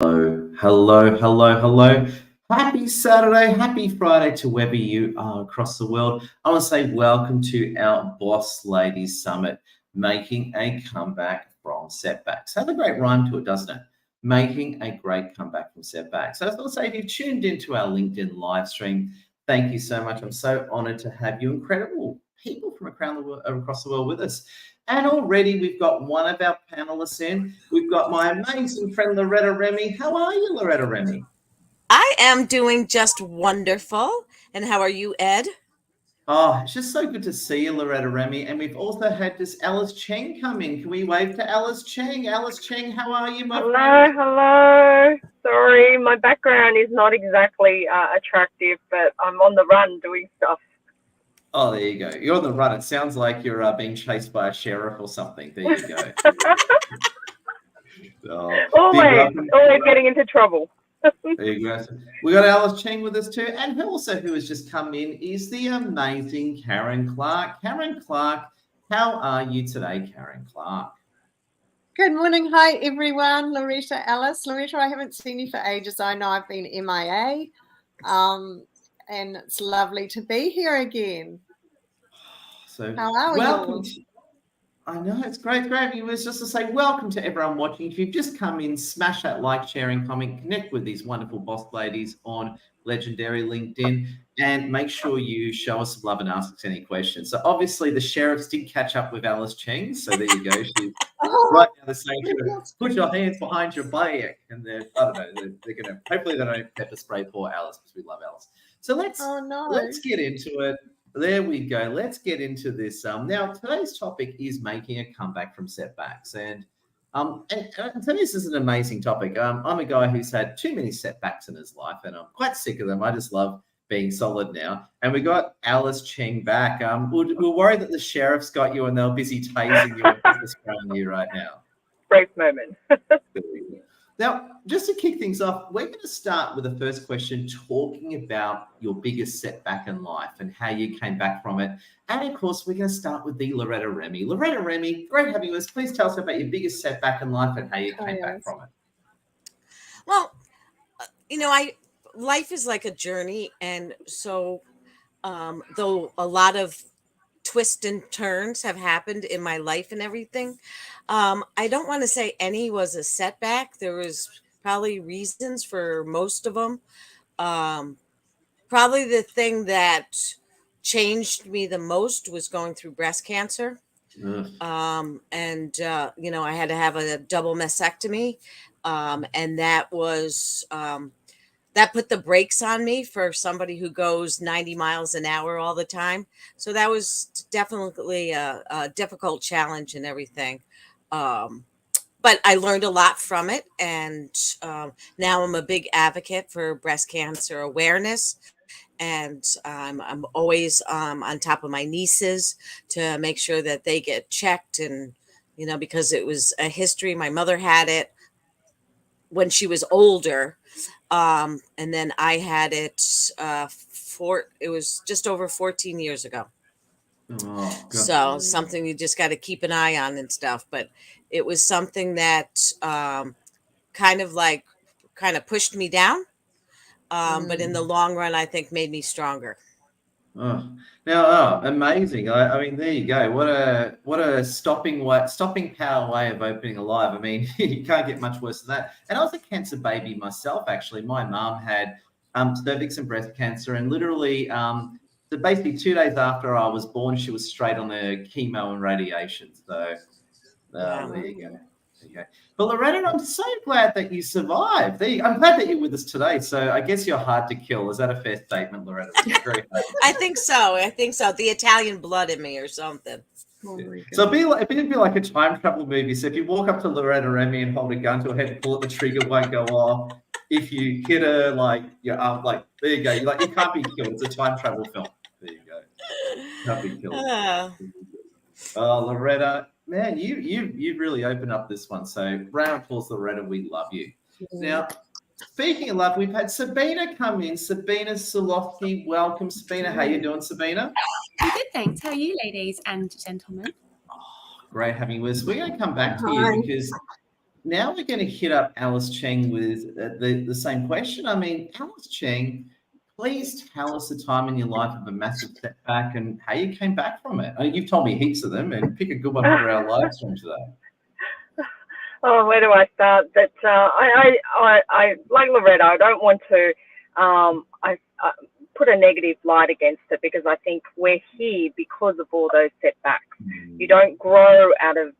Hello. Happy Saturday, happy Friday to wherever you are across the world. I want to say welcome to our Boss Ladies Summit, making a comeback from setbacks. Has a great rhyme to it, doesn't it? Making a great comeback from setbacks. So I was going to say, if you've tuned into our LinkedIn live stream, thank you so much. I'm so honored to have you incredible people from across the world with us. And already we've got one of our panelists in. We've got my amazing friend Loretta Remy. How are you, Loretta Remy? I am doing just wonderful. And how are you, Ed? Oh, it's just so good to see you, Loretta Remy. And we've also had this Alice Cheng come in. Can we wave to Alice Cheng? Alice Cheng, how are you, my friend? Hello. Sorry, my background is not exactly attractive, but I'm on the run doing stuff. Oh, there you go. You're on the run. It sounds like you're being chased by a sheriff or something. There you go. Always getting into trouble. There you go. We got Alice Cheng with us too, and who has just come in is the amazing Karen Clark. Karen Clark, how are you today, Karen Clark? Good morning. Hi, everyone. Loretta, Alice. Loretta, I haven't seen you for ages. I know I've been MIA, and it's lovely to be here again. So, how are welcome you? I know, it's great. It was just to say welcome to everyone watching. If you've just come in, smash that like, share, and comment. Connect with these wonderful boss ladies on legendary LinkedIn, and make sure you show us some love and ask us any questions. So obviously the sheriffs did catch up with Alice Cheng. So there you go. She's right now they're saying, put your hands behind your back. And they're going to, hopefully they don't pepper spray poor Alice, because we love Alice. So let's get into it. There we go. Let's get into this. Now, today's topic is making a comeback from setbacks. And to me, this is an amazing topic. I'm a guy who's had too many setbacks in his life, and I'm quite sick of them. I just love being solid now. And we got Alice Cheng back. We're worried that the sheriff's got you and they're busy tasing you and spraying you right now. Brief moment. Now, just to kick things off, we're going to start with the first question, talking about your biggest setback in life and how you came back from it. And of course, we're going to start with the Loretta Remy. Loretta Remy, great having you with us. Please tell us about your biggest setback in life and how you came back from it. Well, life is like a journey. And so though a lot of twists and turns have happened in my life and everything, I don't want to say any was a setback. There was probably reasons for most of them. Probably the thing that changed me the most was going through breast cancer. I had to have a double mastectomy. And that was that put the brakes on me for somebody who goes 90 miles an hour all the time. So that was definitely a difficult challenge and everything. But I learned a lot from it. And now I'm a big advocate for breast cancer awareness. And I'm always on top of my nieces to make sure that they get checked. And, because it was a history, my mother had it when she was older. And then I had it it was just over 14 years ago. Oh, so something you just got to keep an eye on and stuff. But it was something that kind of pushed me down. But in the long run, I think made me stronger. Amazing. I mean, there you go. What a stopping power way of opening alive. I mean, you can't get much worse than that. And I was a cancer baby myself, actually. My mum had cervix and breast cancer, and literally so basically 2 days after I was born, she was straight on the chemo and radiation. So there you go. But Loretta, I'm so glad that you survived. I'm glad that you're with us today. So I guess you're hard to kill. Is that a fair statement, Loretta? I think so. The Italian blood in me or something. So it'd be like a time travel movie. So if you walk up to Loretta Remy and hold a gun to her head and pull it, the trigger won't go off. If you hit her, your arm, there you go. You can't be killed. It's a time travel film. There you go. Can't be killed. Oh, Loretta. Man, you really opened up this one. So round of applause, Loretta. We love you. Now, speaking of love, we've had Sabina come in. Sabina Solofsky, welcome. Sabina, how you doing, Sabina? I'm good, thanks. How are you, ladies and gentlemen? Great having you with us. We're going to come back to you because now we're going to hit up Alice Cheng with the same question. I mean, Alice Cheng, please tell us a time in your life of a massive setback and how you came back from it. I mean, you've told me heaps of them, and pick a good one for our live stream today. Oh, where do I start? But I like Loretta. I don't want to I put a negative light against it, because I think we're here because of all those setbacks. You don't grow out of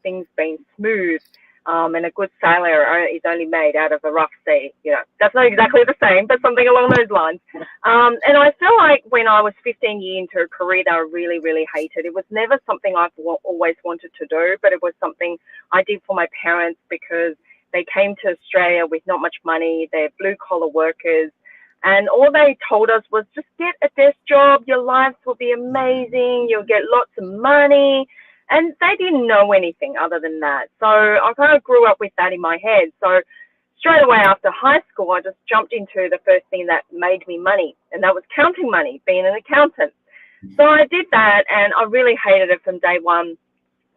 things being smooth. And a good sailor is only made out of a rough sea. That's not exactly the same, but something along those lines. And I feel like when I was 15 years into a career that I really, really hated, it was never something I've always wanted to do, but it was something I did for my parents because they came to Australia with not much money. They're blue-collar workers. And all they told us was, just get a desk job. Your lives will be amazing. You'll get lots of money. And they didn't know anything other than that. So I kind of grew up with that in my head. So straight away after high school, I just jumped into the first thing that made me money, and that was counting money, being an accountant. So I did that, and I really hated it from day one.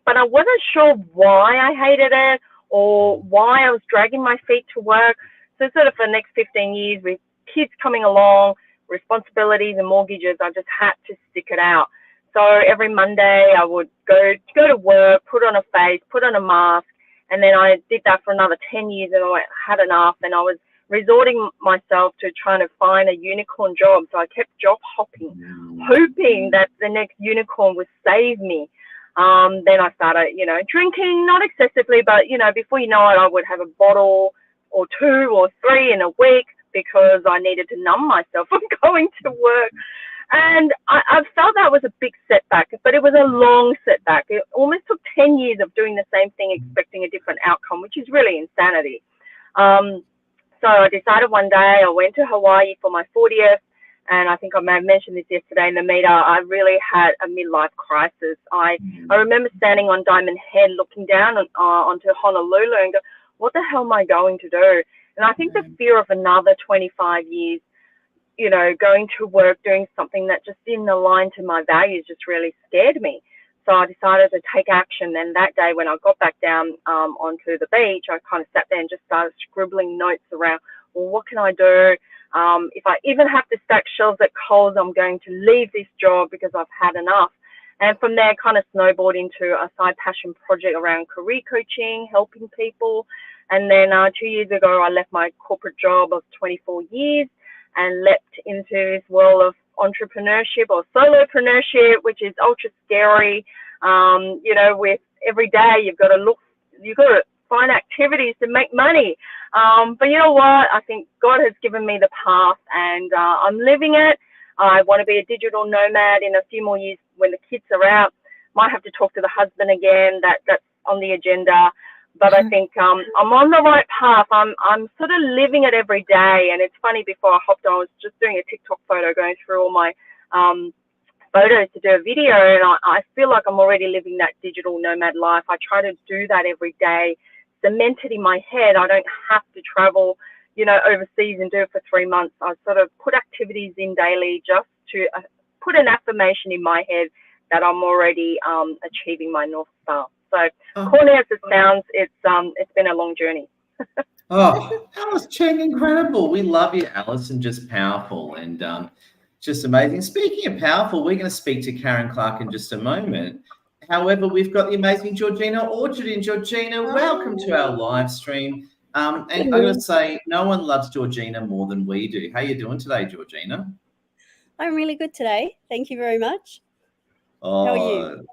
But I wasn't sure why I hated it or why I was dragging my feet to work. So sort of for the next 15 years, with kids coming along, responsibilities and mortgages, I just had to stick it out. So every Monday I would go to work, put on a face, put on a mask, and then I did that for another 10 years, and I had enough, and I was resorting myself to trying to find a unicorn job. So I kept job hopping, hoping that the next unicorn would save me. Then I started, drinking, not excessively, but, before you know it, I would have a bottle or 2 or 3 in a week because I needed to numb myself from going to work. And I felt that was a big setback, but it was a long setback. It almost took 10 years of doing the same thing, expecting a different outcome, which is really insanity. So I decided one day, I went to Hawaii for my 40th, and I think I may have mentioned this yesterday in the meetup. I really had a midlife crisis. I remember standing on Diamond Head looking down onto Honolulu and go, what the hell am I going to do? And I think the fear of another 25 years, going to work, doing something that just didn't align to my values just really scared me. So I decided to take action. And that day when I got back down onto the beach, I kind of sat there and just started scribbling notes around, well, what can I do? If I even have to stack shelves at Coles, I'm going to leave this job because I've had enough. And from there, kind of snowballed into a side passion project around career coaching, helping people. And then 2 years ago, I left my corporate job of 24 years and leapt into this world of entrepreneurship or solopreneurship, which is ultra scary. With every day you've got to find activities to make money. But you know what? I think God has given me the path, and I'm living it. I want to be a digital nomad in a few more years when the kids are out. Might have to talk to the husband again. That's on the agenda. But I think I'm on the right path. I'm sort of living it every day. And it's funny, before I hopped on, I was just doing a TikTok photo, going through all my photos to do a video. And I feel like I'm already living that digital nomad life. I try to do that every day, cement it in my head. I don't have to travel, overseas and do it for 3 months. I sort of put activities in daily just to put an affirmation in my head that I'm already achieving my North Star. So corny as it sounds, it's been a long journey. Alice Cheng, incredible. We love you, Alice, and just powerful and just amazing. Speaking of powerful, we're going to speak to Karen Clark in just a moment. However, we've got the amazing Georgina Orchard in. Georgina, welcome to our live stream. And I'm going to say, no one loves Georgina more than we do. How are you doing today, Georgina? I'm really good today. Thank you very much. How are you?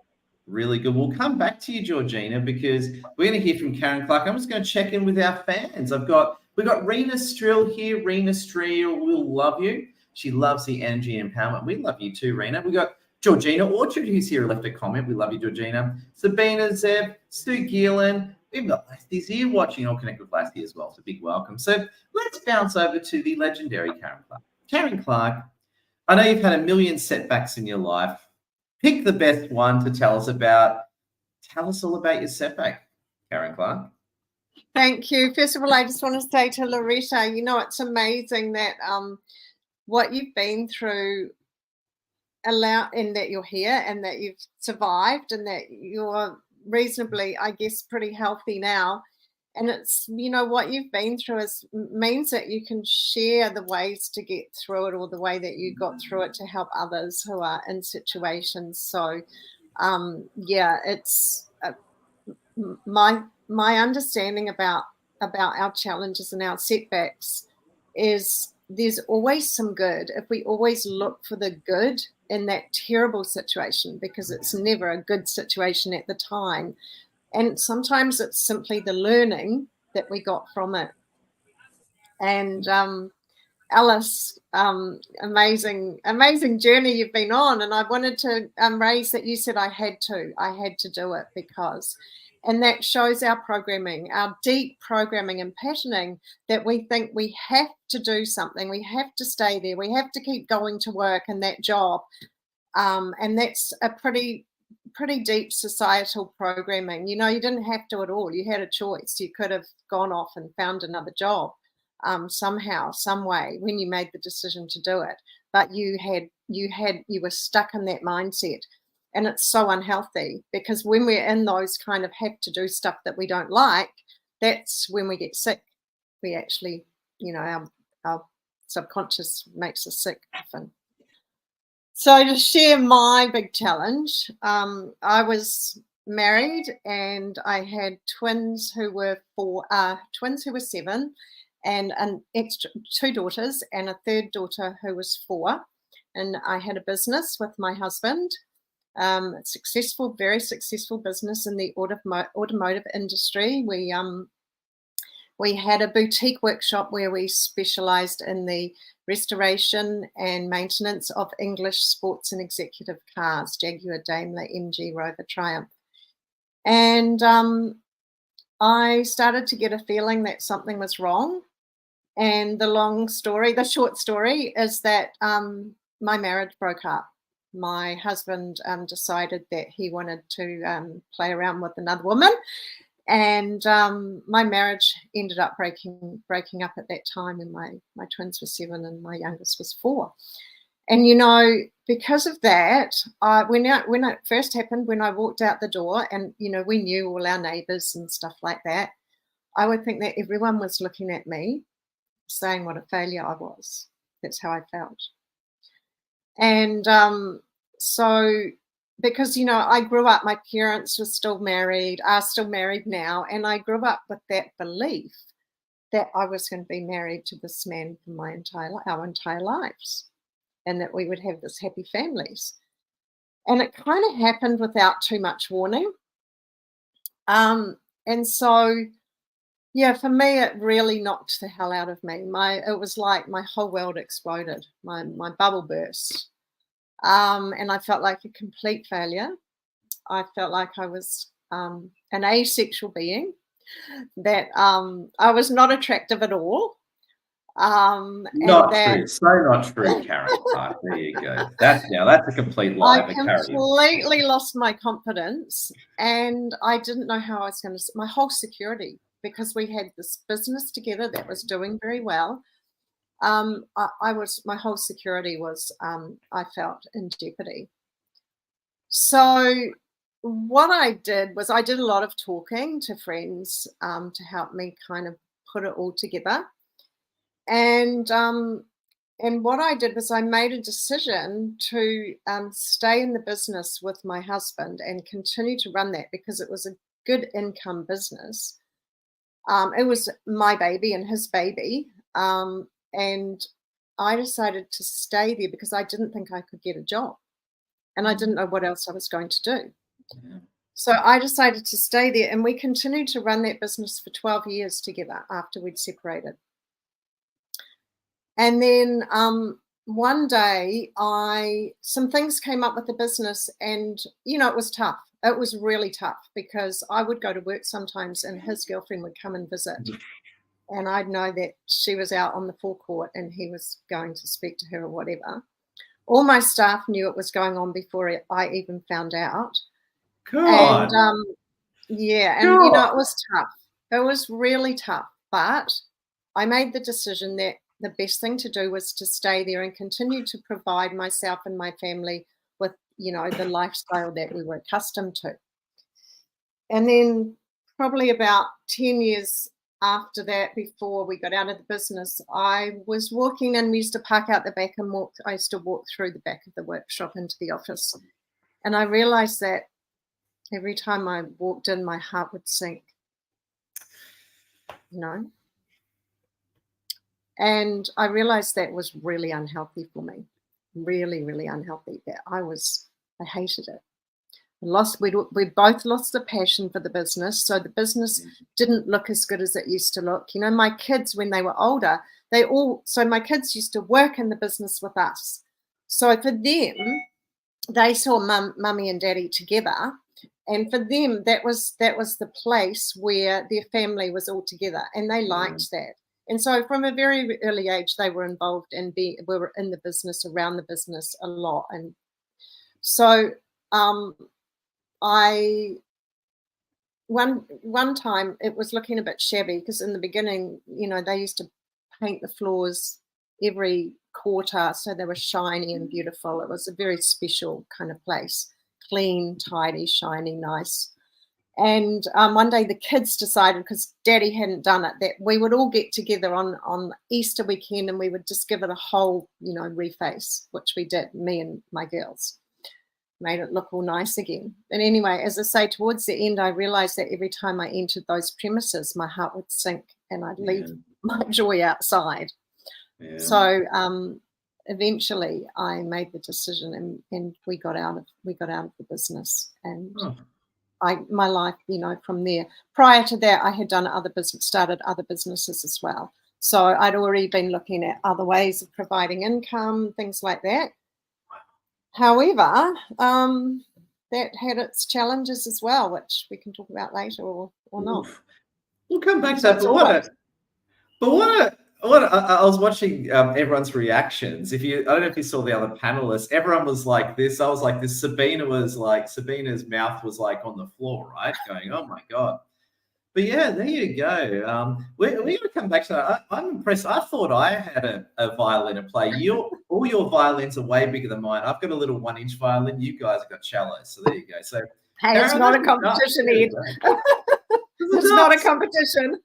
Really good. We'll come back to you, Georgina, because we're going to hear from Karen Clark. I'm just going to check in with our fans. We've got Rena Strill here. Rena Strill will love you. She loves the energy and empowerment. We love you too, Rena. We got Georgina Orchard, who's here, left a comment. We love you, Georgina. Sabina Zeb, Stu Geelan. We've got Lasty's here watching. I'll connect with Lasty as well. So big welcome. So let's bounce over to the legendary Karen Clark. Karen Clark, I know you've had a million setbacks in your life. Pick the best one to tell us about. Tell us all about your setback, Karen Clark. Thank you. First of all, I just want to say to Loretta, it's amazing that what you've been through and that you're here and that you've survived and that you're reasonably, I guess, pretty healthy now. And it's, you know, what you've been through means that you can share the ways to get through it, or the way that you got through it, to help others who are in situations. So yeah, it's my understanding about our challenges and our setbacks is there's always some good if we always look for the good in that terrible situation, because it's never a good situation at the time. And sometimes it's simply the learning that we got from it. And Alice, amazing journey you've been on. And I wanted to raise that you said I had to do it because, and that shows our programming, our deep programming and patterning, that we think we have to do something, we have to stay there, we have to keep going to work in that job. And that's a pretty deep societal programming. You know, you didn't have to at all. You had a choice. You could have gone off and found another job somehow, some way, when you made the decision to do it. But you were stuck in that mindset. And it's so unhealthy, because when we're in those kind of have to do stuff that we don't like, that's when we get sick. We actually, you know, our subconscious makes us sick often. So to share my big challenge, I was married and I had twins who were 7, and an extra 2 daughters and a third daughter who was 4. And I had a business with my husband, successful, very successful business in the automotive industry. We had a boutique workshop where we specialized in the restoration and maintenance of English sports and executive cars, Jaguar, Daimler, MG, Rover, Triumph. And I started to get a feeling that something was wrong. And the short story is that my marriage broke up. My husband decided that he wanted to play around with another woman. And my marriage ended up breaking up at that time when my twins were 7 and my youngest was 4. And, you know, because of that, when it first happened, when I walked out the door, and, you know, we knew all our neighbours and stuff like that, I would think that everyone was looking at me, saying what a failure I was. That's how I felt. And so, because, you know, I grew up, my parents were still married, are still married now, and I grew up with that belief that I was going to be married to this man for our entire lives, and that we would have this happy families. And it kind of happened without too much warning. And so, yeah, for me, it really knocked the hell out of me. It was like my whole world exploded. My bubble burst. And I felt like a complete failure. I felt like I was an asexual being, that I was not attractive at all. Not true. So not true, Karen. There you go. That's a complete lie. I completely lost my confidence, and I didn't know how I was going to, my whole security, because we had this business together that was doing very well. My whole security was, I felt in jeopardy. So what I did was I did a lot of talking to friends to help me kind of put it all together. And what I did was I made a decision to stay in the business with my husband and continue to run that, because it was a good income business. It was my baby and his baby. And I decided to stay there because I didn't think I could get a job, and I didn't know what else I was going to do. Yeah. So I decided to stay there, and we continued to run that business for 12 years together after we'd separated. And then one day some things came up with the business, and, you know, it was tough. It was really tough, because I would go to work sometimes and his girlfriend would come and visit. And I'd know that she was out on the forecourt and he was going to speak to her or whatever. All my staff knew it was going on before I even found out. God. And yeah, and you know, it was tough. It was really tough. But I made the decision that the best thing to do was to stay there and continue to provide myself and my family with, you know, the lifestyle that we were accustomed to. And then probably about 10 years after that, before we got out of the business, I was walking and we used to park out the back and walk. I used to walk through the back of the workshop into the office. And I realized that every time I walked in, my heart would sink, you know. And I realized that was really unhealthy for me, really, really unhealthy. That I hated it. We both lost the passion for the business. So the business didn't look as good as it used to look. You know, my kids, when they were older, my kids used to work in the business with us. So for them, they saw mummy and daddy together. And for them, that was the place where their family was all together, and they liked that. And so from a very early age, they were involved and we were in the business, around the business a lot. And so one time it was looking a bit shabby, because in the beginning, you know, they used to paint the floors every quarter, so they were shiny and beautiful. It was a very special kind of place, clean, tidy, shiny, nice. And one day the kids decided, because daddy hadn't done it, that we would all get together on Easter weekend and we would just give it a whole, you know, reface, which we did, me and my girls. Made it look all nice again. And anyway, as I say, towards the end, I realized that every time I entered those premises, my heart would sink and I'd leave my joy outside. Yeah. So eventually I made the decision and we got out of the business. And my life, you know, from there. Prior to that, I had started other businesses as well. So I'd already been looking at other ways of providing income, things like that. However, that had its challenges as well, which we can talk about later or not. We'll come back to that. I was watching everyone's reactions. I don't know if you saw the other panelists. Everyone was like this. I was like this. Sabina's mouth was like on the floor, right? Going, oh my God. But yeah, there you go. We're going to come back to that. I'm impressed. I thought I had a violin to play. All your violins are way bigger than mine. I've got a little 1-inch violin. You guys have got cellos. So there you go. So hey, it's not a competition, Ed. It's not a competition.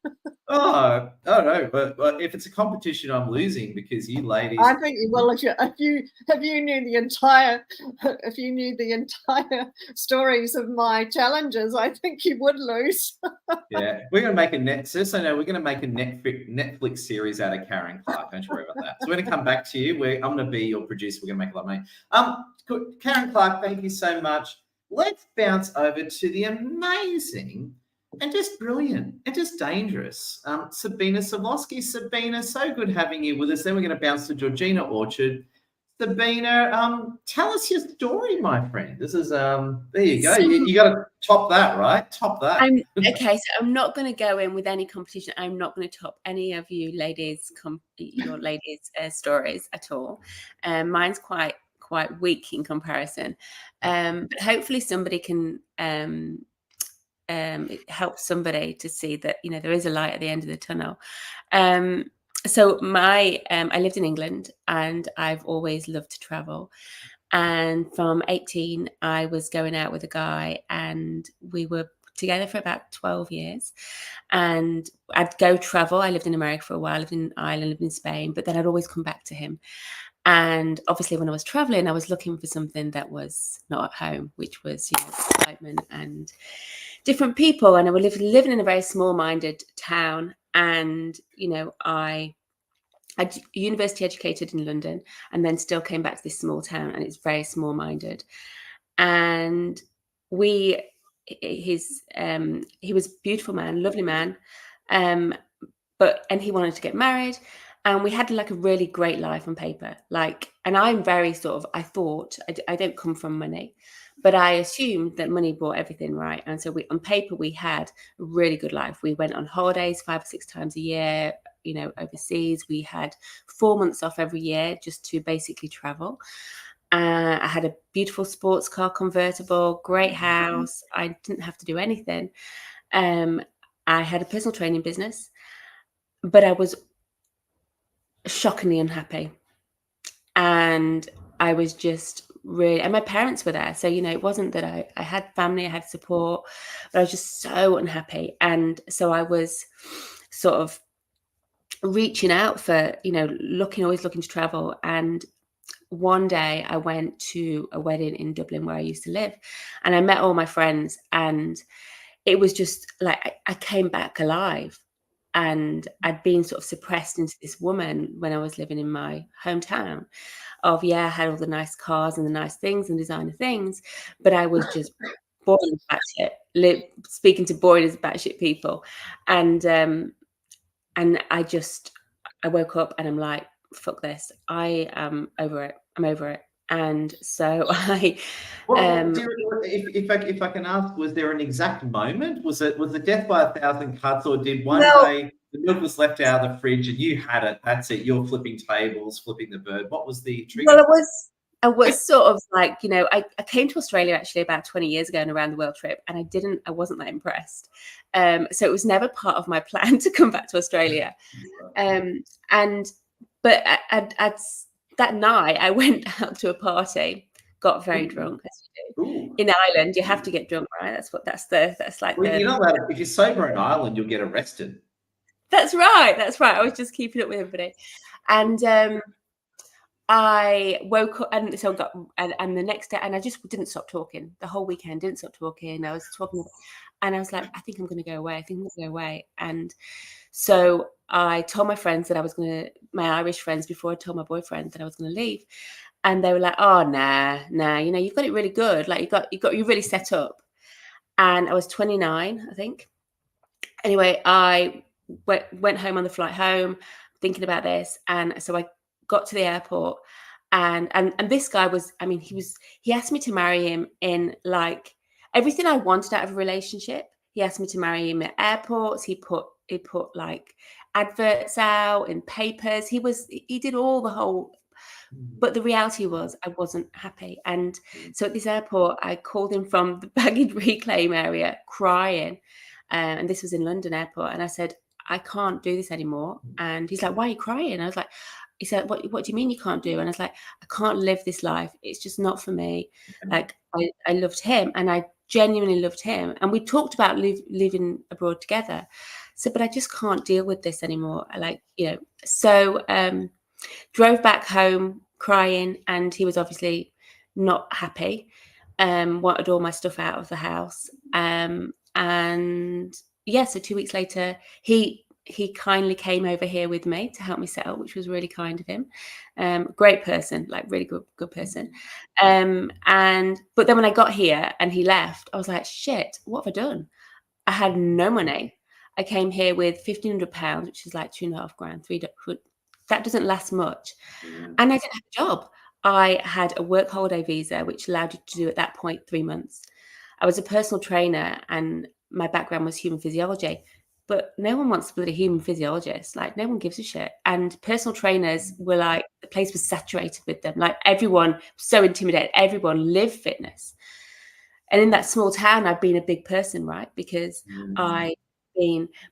Oh, I don't know, but if it's a competition, I'm losing because you ladies. I think if you knew the entire stories of my challenges, I think you would lose. Yeah, we're going to make we're going to make a Netflix series out of Karen Clark. Don't you worry about that. So we're going to come back to you. I'm going to be your producer. We're going to make a lot of money. Karen Clark, thank you so much. Let's bounce over to the amazing and just brilliant and just dangerous Sabina Savlovsky. Sabina, so good having you with us. Then we're going to bounce to Georgina Orchard. Sabina, tell us your story, my friend. This is there you go. You got to top that, right? Top that. Okay, so I'm not going to go in with any competition. I'm not going to top any of you ladies, your ladies' stories at all. Mine's quite weak in comparison, but hopefully somebody can help somebody to see that, you know, there is a light at the end of the tunnel. So I lived in England and I've always loved to travel. And from 18, I was going out with a guy and we were together for about 12 years. And I'd go travel. I lived in America for a while, lived in Ireland, lived in Spain, but then I'd always come back to him. And obviously when I was traveling, I was looking for something that was not at home, which was, you know, excitement and different people. And I was living in a very small-minded town. And, you know, I university educated in London and then still came back to this small town, and it's very small-minded. And he was a beautiful man, lovely man. And he wanted to get married. And we had like a really great life on paper. And I'm very I thought, I don't come from money, but I assumed that money brought everything, right? And so on paper, we had a really good life. We went on holidays 5 or 6 times a year, you know, overseas. We had 4 months off every year just to basically travel. I had a beautiful sports car convertible, great house. I didn't have to do anything. I had a personal training business, but I was shockingly unhappy. And I was just really, and my parents were there. So, it wasn't that I had family, I had support, but I was just so unhappy. And so I was sort of reaching out for, always looking to travel. And one day I went to a wedding in Dublin where I used to live, and I met all my friends, and it was just like I came back alive. And I'd been sort of suppressed into this woman when I was living in my hometown of, I had all the nice cars and the nice things and designer things, but I was just boring as batshit, speaking to boring as batshit people. And I woke up and I'm like, fuck this. I am over it. I'm over it. And so if I can ask, was there an exact moment? Was it death by 1,000 cuts, or did one No. day the milk was left out of the fridge and you had it? That's it. You're flipping tables, flipping the bird. What was the trigger? Well, I was sort of like, I came to Australia actually about 20 years ago on a round the world trip, and I wasn't that impressed. So it was never part of my plan to come back to Australia. But that night I went out to a party, got very drunk, as you do. In Ireland, you have to get drunk, right? You're not allowed, if you're sober in Ireland, you'll get arrested. That's right. I was just keeping up with everybody. And I woke up, and so got, and the next day, and I just didn't stop talking the whole weekend. Didn't stop talking. I was talking, and I was like, I think I'm going to go away. And so I told my friends that my Irish friends, before I told my boyfriend that I was going to leave, and they were like, "Oh, nah, you've got it really good. Like you're really set up." And I was 29, I think. Anyway, I went home on the flight home, thinking about this, and so I got to the airport, and this guy was, he asked me to marry him in like everything I wanted out of a relationship. He asked me to marry him at airports. He put like adverts out in papers. He did all the whole, but the reality was I wasn't happy. And so at this airport, I called him from the baggage reclaim area crying. And this was in London airport. And I said, I can't do this anymore. And he's like, why are you crying? I was like, he said, what do you mean you can't do? And I was like, I can't live this life. It's just not for me. Like I loved him, and I genuinely loved him. And we talked about living abroad together. So, but I just can't deal with this anymore. So drove back home crying, and he was obviously not happy. Wanted all my stuff out of the house. So 2 weeks later, he kindly came over here with me to help me settle, which was really kind of him. Great person, like really good person. But then when I got here and he left, I was like, shit, what have I done? I had no money. I came here with £1,500, which is like £2,500, £3. That doesn't last much. And I didn't have a job. I had a work holiday visa, which allowed you to do at that point 3 months. I was a personal trainer, and my background was human physiology, but no one wants to be a human physiologist. Like, no one gives a shit. And personal trainers were like, the place was saturated with them. Like, everyone was so intimidated. Everyone lived fitness. And in that small town, I'd been a big person, right? Because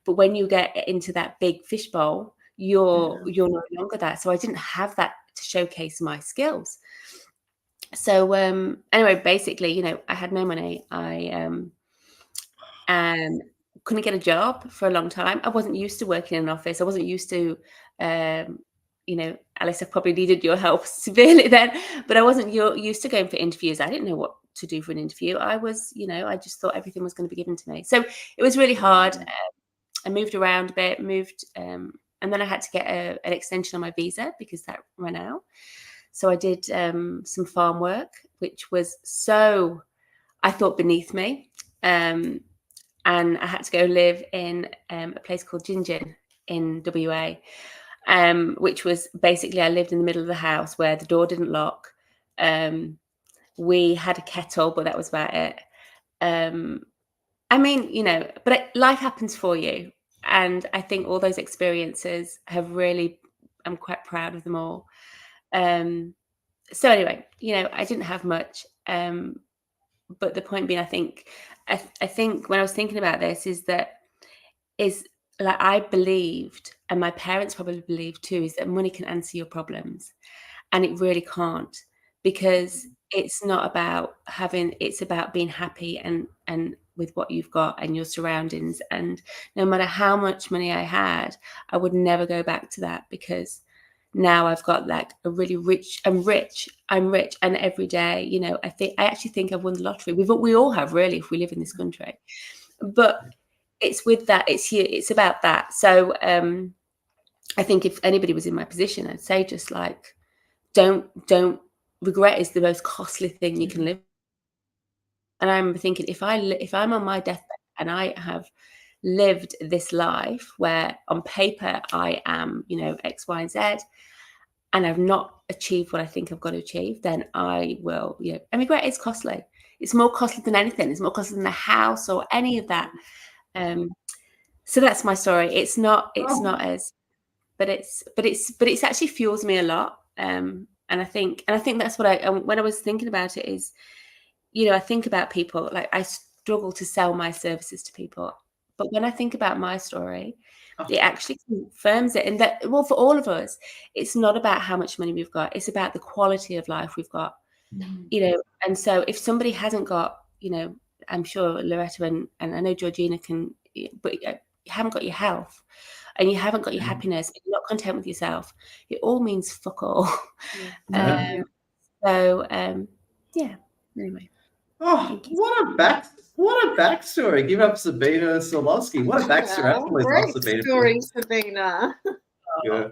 but when you get into that big fishbowl, you're no longer that. So I didn't have that to showcase my skills. So anyway, basically, I had no money. I couldn't get a job for a long time. I wasn't used to working in an office. I wasn't used to, Alice, I probably needed your help severely then, but I wasn't used to going for interviews. I didn't know what to do for an interview. I was, I just thought everything was going to be given to me. So it was really hard. I moved around a bit, and then I had to get an extension on my visa because that ran out. So I did some farm work, which was so, I thought, beneath me. And I had to go live in a place called Gingin in WA, which was basically, I lived in the middle of the house where the door didn't lock. We had a kettle, but that was about it. But life happens for you. And I think all those experiences have really, I'm quite proud of them all. So anyway, I didn't have much. But the point being, I think when I was thinking about this is like I believed, and my parents probably believed too, is that money can answer your problems. And it really can't, because it's not about it's about being happy and with what you've got and your surroundings. And no matter how much money I had, I would never go back to that, because now I've got like a really I'm rich. And every day, you know, I actually think I've won the lottery. We all have, really, if we live in this country. But it's with that, it's about that. So I think if anybody was in my position, I'd say just like, don't regret is the most costly thing you can live. And I remember thinking, if I'm on my deathbed and I have lived this life where on paper I am, you know, X, Y, and Z, and I've not achieved what I think I've got to achieve, then I will, you know, and regret is costly. It's more costly than anything. It's more costly than the house or any of that. So that's my story. It's not as, but it's actually fuels me a lot. And I think that's what when I was thinking about it is, you know, I think about people, like I struggle to sell my services to people. But when I think about my story, it actually confirms it. And that, well, for all of us, it's not about how much money we've got. It's about the quality of life we've got, you know. And so if somebody hasn't got, you know, I'm sure Loretta and I know Georgina can, but you haven't got your health and you haven't got your happiness, and you're not content with yourself, it all means fuck all. Yeah, anyway. Oh, what a backstory. Give up Sabina Solowski. What a backstory. Oh, great story, Sabina. Yeah,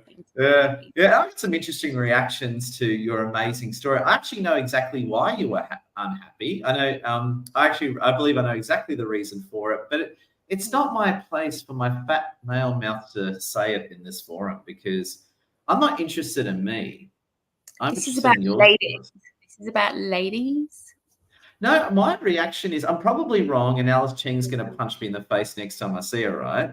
I had some interesting reactions to your amazing story. I actually know exactly why you were unhappy. I know, I believe I know exactly the reason for it, but it's not my place for my fat male mouth to say it in this forum, because I'm not interested in me. This is about ladies. This is about ladies. No, my reaction is I'm probably wrong, and Alice Ching's going to punch me in the face next time I see her, right?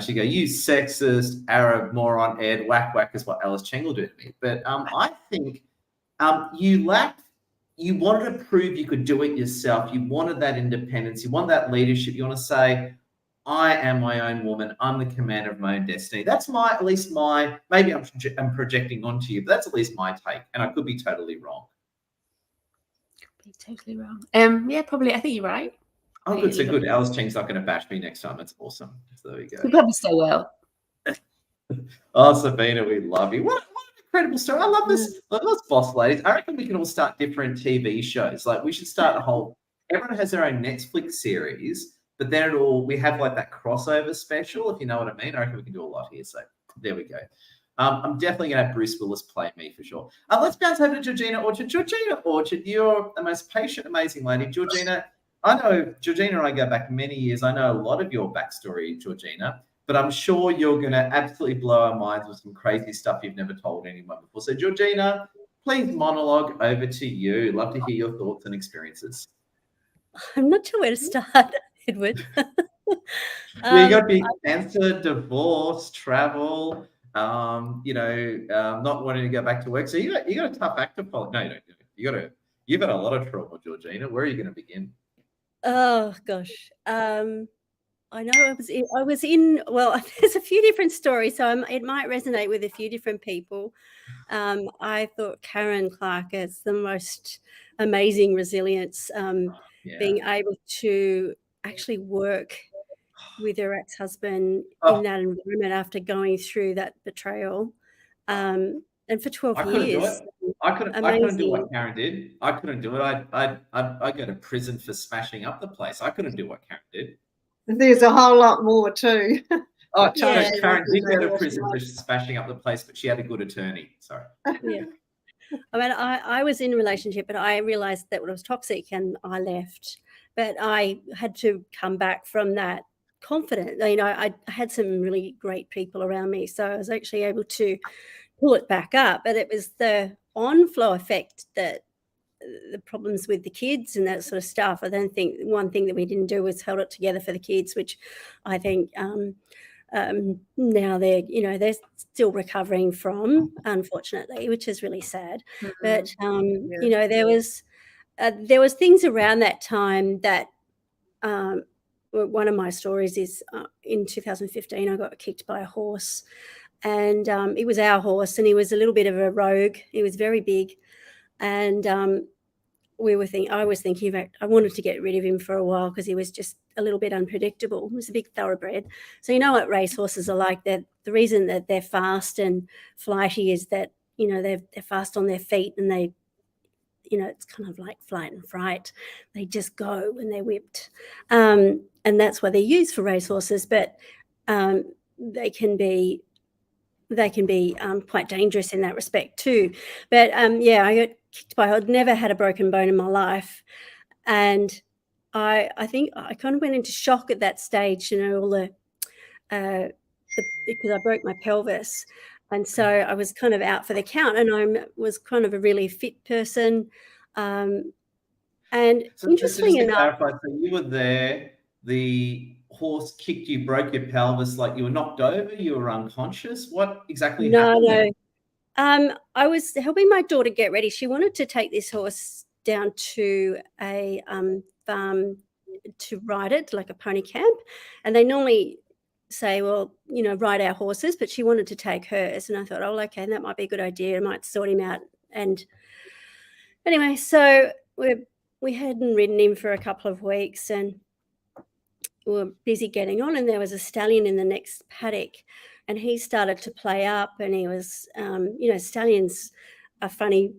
She'll go, you sexist, Arab, moron, Ed, whack, whack, is what Alice Ching will do to me. But I think you wanted to prove you could do it yourself. You wanted that independence. You want that leadership. You want to say, I am my own woman. I'm the commander of my own destiny. That's maybe I'm projecting onto you, but that's at least my take. And I could be totally wrong. Totally wrong. Yeah, probably. I think you're right. Oh, good. So good. Alice Ching's not going to bash me next time. That's awesome. So there we go. You probably so well. Oh, Sabina, we love you. What an incredible story. I love this. Love those boss ladies. I reckon we can all start different TV shows. Like we should start everyone has their own Netflix series, but then we have like that crossover special, if you know what I mean. I reckon we can do a lot here. So there we go. I'm definitely going to have Bruce Willis play me for sure. Let's bounce over to Georgina Orchard. Georgina Orchard, you're the most patient, amazing lady. Georgina, I know Georgina and I go back many years. I know a lot of your backstory, Georgina, but I'm sure you're going to absolutely blow our minds with some crazy stuff you've never told anyone before. So Georgina, please monologue over to you. Love to hear your thoughts and experiences. I'm not sure where to start, Edward. Yeah, you got to be cancer, divorce, travel, not wanting to go back to work. So you got a tough act to follow. No, you don't. You've had a lot of trouble, Georgina. Where are you going to begin? Oh gosh, I know I was in. Well, there's a few different stories, so it might resonate with a few different people. I thought Karen Clark has the most amazing resilience, being able to actually work with her ex-husband in that environment after going through that betrayal, and for 12 years. I couldn't do what Karen did. I couldn't do it. I'd go to prison for smashing up the place. I couldn't do what Karen did. There's a whole lot more too. Oh, yeah. Karen did go to prison for smashing up the place, but she had a good attorney. Sorry. Yeah. I mean, I was in a relationship, but I realized that it was toxic and I left. But I had to come back from that confident. You know, I had some really great people around me, so I was actually able to pull it back up. But it was the on-flow effect, that the problems with the kids and that sort of stuff. I don't think one thing that we didn't do was held it together for the kids, which I think now they're still recovering from, unfortunately, which is really sad. But there was things around that time that one of my stories is in 2015 I got kicked by a horse, and it was our horse, and he was a little bit of a rogue. He was very big, And I was thinking about, I wanted to get rid of him for a while because he was just a little bit unpredictable. He was a big thoroughbred. So you know what racehorses are like. The reason that they're fast and flighty is that, they're fast on their feet, and they, it's kind of like flight and fright. They just go when they're whipped. And that's why they're used for racehorses. But they can be quite dangerous in that respect too. But I got kicked by. I'd never had a broken bone in my life, and I think I kind of went into shock at that stage. All because I broke my pelvis, and so I was kind of out for the count. And I was kind of a really fit person, and So interesting just to enough, clarify, so you were there, the horse kicked you, broke your pelvis, like you were knocked over, you were unconscious. What exactly happened there? I was helping my daughter get ready. She wanted to take this horse down to a farm to ride it, like a pony camp. And they normally say, well, ride our horses, but she wanted to take hers. And I thought, oh, okay, that might be a good idea. I might sort him out. And anyway, so we hadn't ridden him for a couple of weeks, and we were busy getting on, and there was a stallion in the next paddock, and he started to play up, and he was, stallions are funny.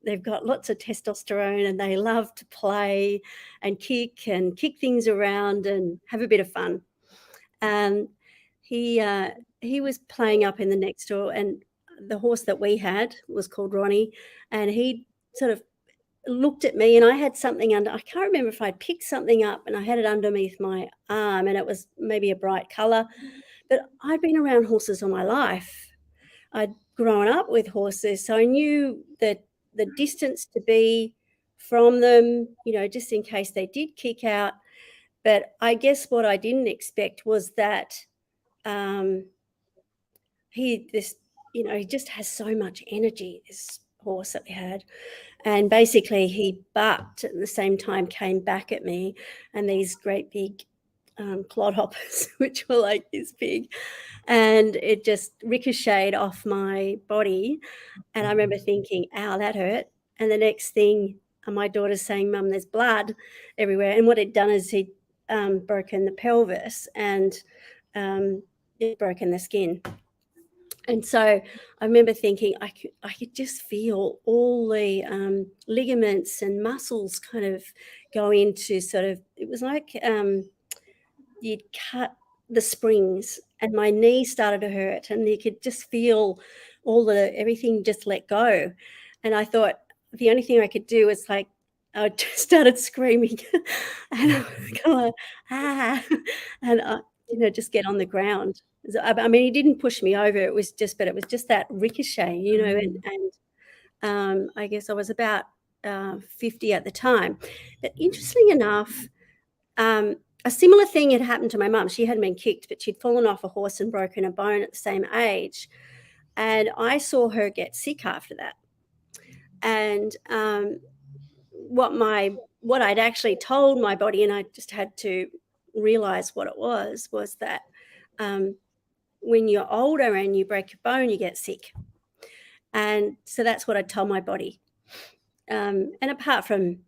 They've got lots of testosterone, and they love to play and kick things around and have a bit of fun. He was playing up in the next door, and the horse that we had was called Ronnie, and he sort of looked at me, and I had something under. I can't remember if I'd picked something up, and I had it underneath my arm, and it was maybe a bright color. But I'd been around horses all my life. I'd grown up with horses, so I knew that the distance to be from them, just in case they did kick out. But I guess what I didn't expect was that he just has so much energy, this horse that we had. And basically he bucked at the same time, came back at me, and these great big clodhoppers, which were like this big, and it just ricocheted off my body. And I remember thinking, ow, that hurt. And the next thing, my daughter's saying, Mum, there's blood everywhere. And what he'd done is he'd broken the pelvis, and it broken the skin. And so I remember thinking I could just feel all the ligaments and muscles kind of go into sort of, it was like you'd cut the springs, and my knee started to hurt, and you could just feel everything just let go. And I thought the only thing I could do was I just started screaming and I was going, and just get on the ground. I mean, he didn't push me over. It was just that ricochet, and I guess I was about 50 at the time. But interestingly enough, a similar thing had happened to my mum. She hadn't been kicked, but she'd fallen off a horse and broken a bone at the same age. And I saw her get sick after that. And what I'd actually told my body, and I just had to realize what it was that when you're older and you break your bone, you get sick. And so that's what I told my body. And apart from,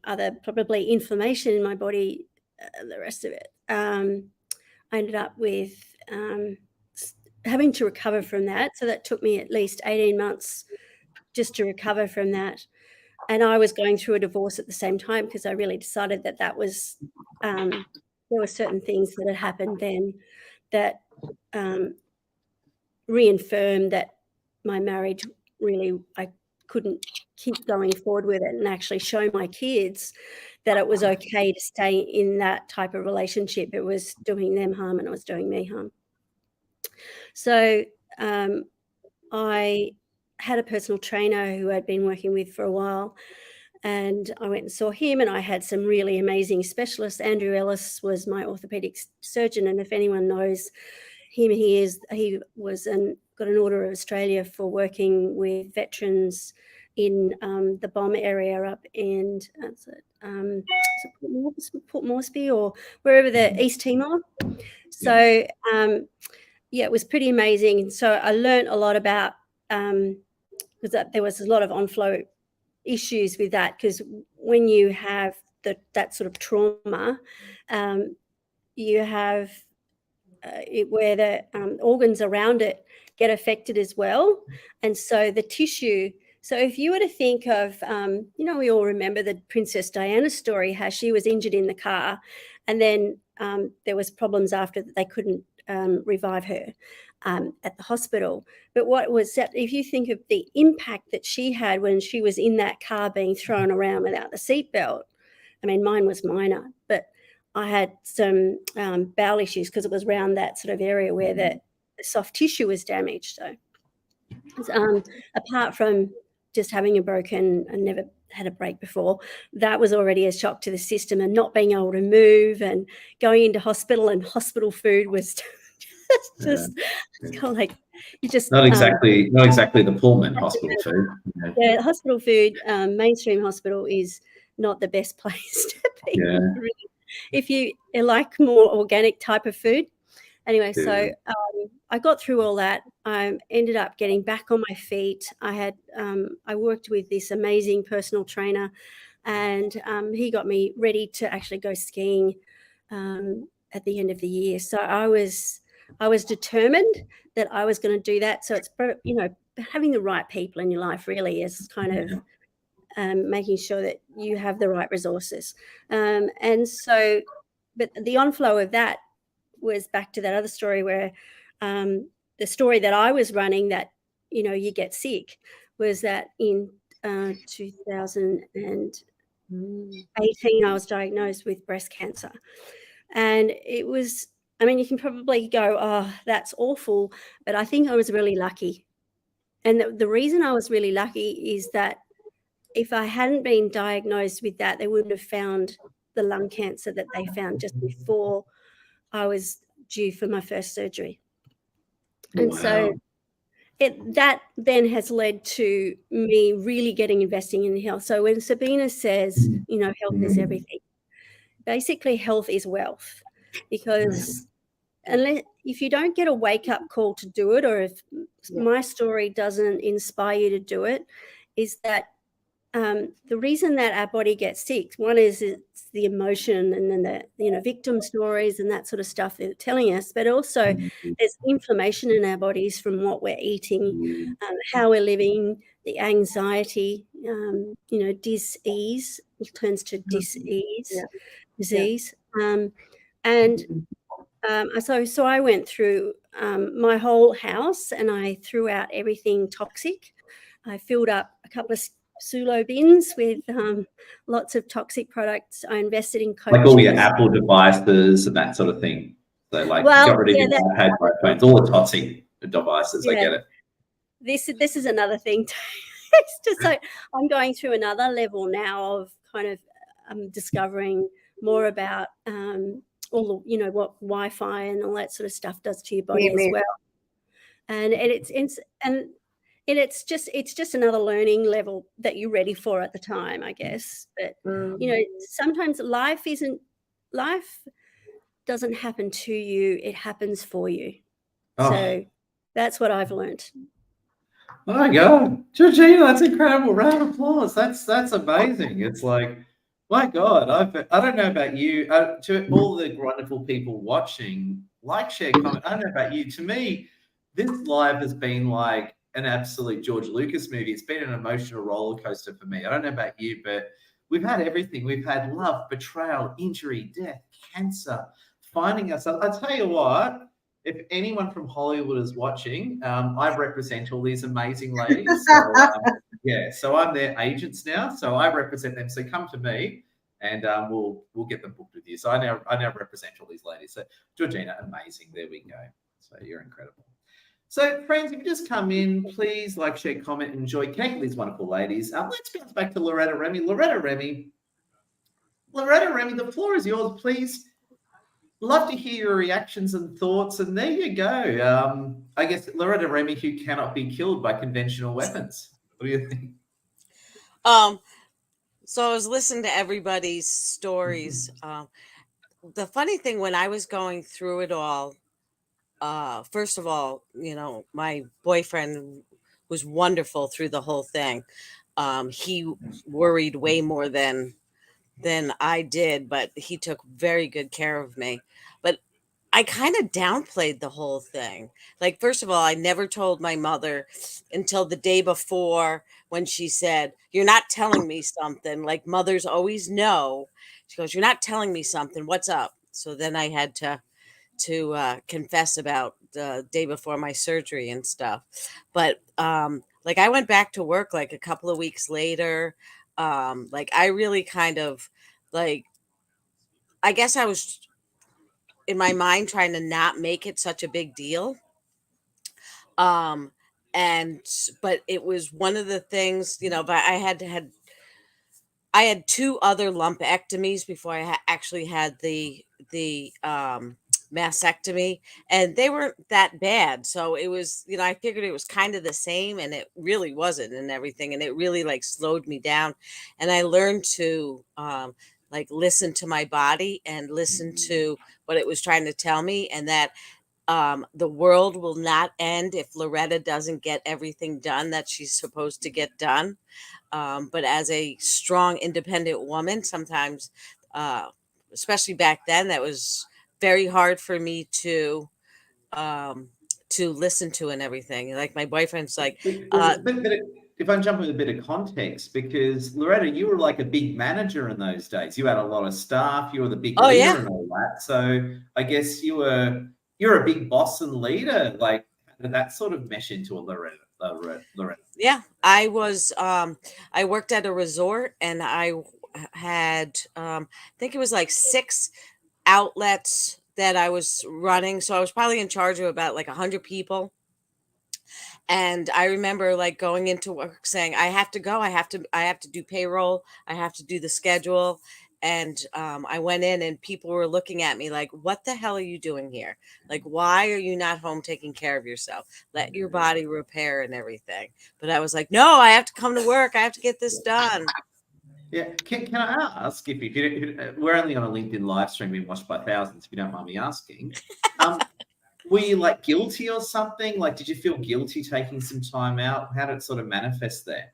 other probably inflammation in my body, the rest of it, I ended up with having to recover from that. So that took me at least 18 months just to recover from that. And I was going through a divorce at the same time, because I really decided that was, there were certain things that had happened then that reaffirmed that my marriage really, I couldn't keep going forward with it and actually show my kids that it was okay to stay in that type of relationship. It was doing them harm, and it was doing me harm. So I had a personal trainer who I'd been working with for a while, and I went and saw him, and I had some really amazing specialists. Andrew Ellis was my orthopedic surgeon, and if anyone knows him, he was got an Order of Australia for working with veterans in the bomb area up in Port Moresby or wherever, the East Timor. So it was pretty amazing. And so I learned a lot about, because there was a lot of on-flow issues with that, because when you have that sort of trauma, you have where the organs around it get affected as well. And so the tissue, so if you were to think of, we all remember the Princess Diana story, how she was injured in the car, and then there was problems after that they couldn't revive her at the hospital. But what was that, if you think of the impact that she had when she was in that car being thrown around without the seatbelt, I mean, mine was minor, but I had some bowel issues because it was around that sort of area where the soft tissue was damaged. So apart from just having a broken, I never had a break before, that was already a shock to the system, and not being able to move and going into hospital, and hospital food was just kind of like, you just not exactly the Pullman hospital food. Yeah, hospital food, mainstream hospital is not the best place to be. Yeah. Really. If you like more organic type of food. Anyway, Yeah. so I got through all that. I ended up getting back on my feet. I worked with this amazing personal trainer, and he got me ready to actually go skiing at the end of the year. So I was determined that I was going to do that. So it's, having the right people in your life really is kind of making sure that you have the right resources. And so, but the onflow of that was back to that other story where the story that I was running, that, you get sick, was that in 2018, I was diagnosed with breast cancer. And it was, I mean, you can probably go, oh, that's awful, but I think I was really lucky. And the reason I was really lucky is that if I hadn't been diagnosed with that, they wouldn't have found the lung cancer that they found just before I was due for my first surgery. And so that then has led to me really investing in health. So when Sabina says, health is everything, basically health is wealth, because if you don't get a wake-up call to do it, or if my story doesn't inspire you to do it, is that the reason that our body gets sick, one is it's the emotion, and then the victim stories and that sort of stuff they're telling us, but also there's inflammation in our bodies from what we're eating, how we're living, the anxiety, dis-ease, it turns to disease. So I went through my whole house, and I threw out everything toxic. I filled up a couple of Sulo bins with lots of toxic products. I invested in coaches. Like all your Apple devices and that sort of thing. So got rid of your iPad, iPhones, all the toxic devices. I get it. This is another thing. It's just like I'm going through another level now of kind of discovering more about all the, what Wi-Fi and all that sort of stuff does to your body as well. And it's just another learning level that you're ready for at the time, I guess. But sometimes life doesn't happen to you; it happens for you. Oh. So that's what I've learned. Oh my God, Georgina, that's incredible! Round of applause. That's amazing. It's like, my God, I don't know about you. To all the wonderful people watching, like, share, comment. I don't know about you. To me, this live has been like an absolute George Lucas movie. It's been an emotional roller coaster for me. I don't know about you, but we've had everything. We've had love, betrayal, injury, death, cancer, finding ourselves. I tell you what, if anyone from Hollywood is watching, I represent all these amazing ladies. So, so I'm their agents now. So I represent them. So come to me, and we'll get them booked with you. So I now represent all these ladies. So Georgina, amazing. There we go. So you're incredible. So, friends, if you just come in, please like, share, comment, enjoy, connect with these wonderful ladies. Let's bounce back to Loretta Remy. Loretta Remy, the floor is yours, please. Love to hear your reactions and thoughts. And there you go. I guess Loretta Remy, who cannot be killed by conventional weapons. What do you think? So I was listening to everybody's stories. The funny thing, when I was going through it all, first of all, my boyfriend was wonderful through the whole thing. He worried way more than I did, but he took very good care of me. But I kind of downplayed the whole thing. Like, first of all, I never told my mother until the day before when she said, "You're not telling me something." Like, mothers always know. She goes, "You're not telling me something. What's up?" So then I had to confess about the day before my surgery and stuff. But like, I went back to work like a couple of weeks later. Like, I really kind of, like, I guess I was in my mind trying to not make it such a big deal. Um, and but it was one of the things, but I had two other lumpectomies before I actually had the mastectomy, and they weren't that bad. So it was, I figured it was kind of the same, and it really wasn't, and everything. And it really like slowed me down, and I learned to like listen to my body and listen to what it was trying to tell me, and that the world will not end if Loretta doesn't get everything done that she's supposed to get done. But as a strong, independent woman, sometimes, uh, especially back then, that was very hard for me to listen to and everything. Like, my boyfriend's like, If I'm jumping with a bit of context, because Loretta, you were like a big manager in those days. You had a lot of staff. You were the big "Oh leader yeah, and all that. So I guess you're a big boss and leader. Like, how did that sort of mesh into a Loretta? yeah." I was. I worked at a resort, and I had. I think it was like 6 outlets that I was running. So I was probably in charge of about like 100 people. And I remember like going into work saying, "I have to go. I have to do payroll. I have to do the schedule." And I went in, and people were looking at me like, "What the hell are you doing here? Like, why are you not home taking care of yourself? Let your body repair and everything." But I was like, "No, I have to come to work. I have to get this done." Yeah. Can I ask if we're only on a LinkedIn live stream being watched by thousands, if you don't mind me asking. Were you like guilty or something? Like, did you feel guilty taking some time out? How did it sort of manifest there?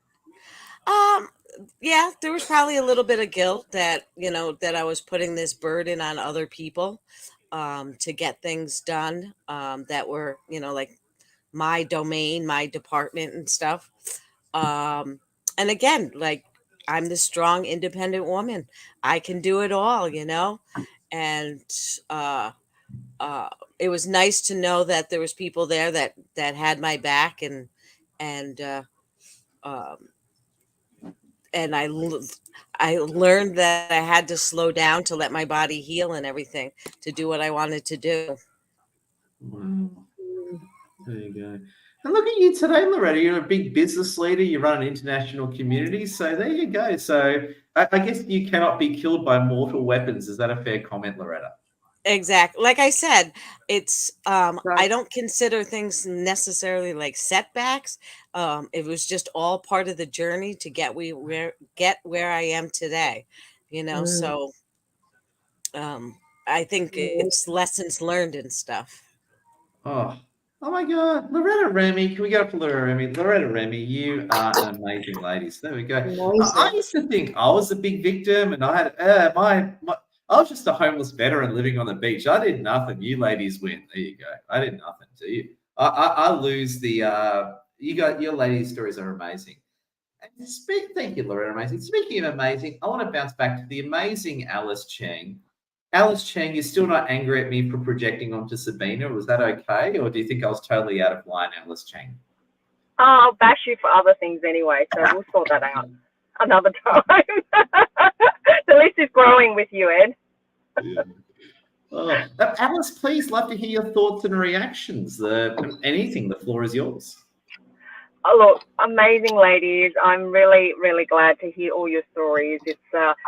Um, yeah, there was probably a little bit of guilt that, that I was putting this burden on other people to get things done that were, like my domain, my department and stuff. Um, and again, like, I'm the strong, independent woman. I can do it all. And uh, uh, it was nice to know that there was people there that had my back, and um, and I learned that I had to slow down to let my body heal and everything to do what I wanted to do. Wow. There you go. And look at you today, Loretta. You're a big business leader. You run an international community. So there you go. So I guess you cannot be killed by mortal weapons. Is that a fair comment, Loretta? Exactly. Like I said, it's I Right. don't consider things necessarily like setbacks. It was just all part of the journey to get where I am today. So I think it's lessons learned and stuff. Oh, oh my God. Loretta Remy. Can we go up to Loretta Remy? Loretta Remy, you are an amazing lady. So there we go. I used to think I was a big victim and I had I was just a homeless veteran living on the beach. I did nothing. You ladies win. There you go. I did nothing. Do you? I lose the your ladies' stories are amazing. And thank you, Loretta. Amazing. Speaking of amazing, I want to bounce back to the amazing Alice Chang. Alice Chang, you're still not angry at me for projecting onto Sabina. Was that okay? Or do you think I was totally out of line, Alice Chang? I'll bash you for other things anyway, so we'll sort that out another time. The list is growing with you, Ed. Yeah. Oh, Alice, please love to hear your thoughts and reactions. Anything, the floor is yours. Oh, look, amazing ladies. I'm really, really glad to hear all your stories. It's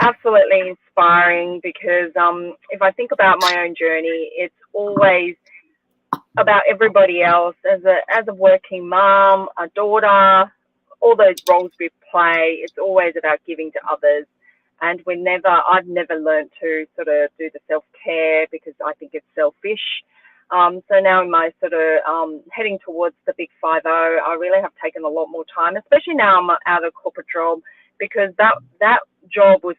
absolutely inspiring because if I think about my own journey, it's always about everybody else. As a working mom, a daughter, all those roles we play, it's always about giving to others. And I've never learned to sort of do the self-care because I think it's selfish. So now in my sort of heading towards the big 5-0, I really have taken a lot more time, especially now I'm out of corporate job, because that job was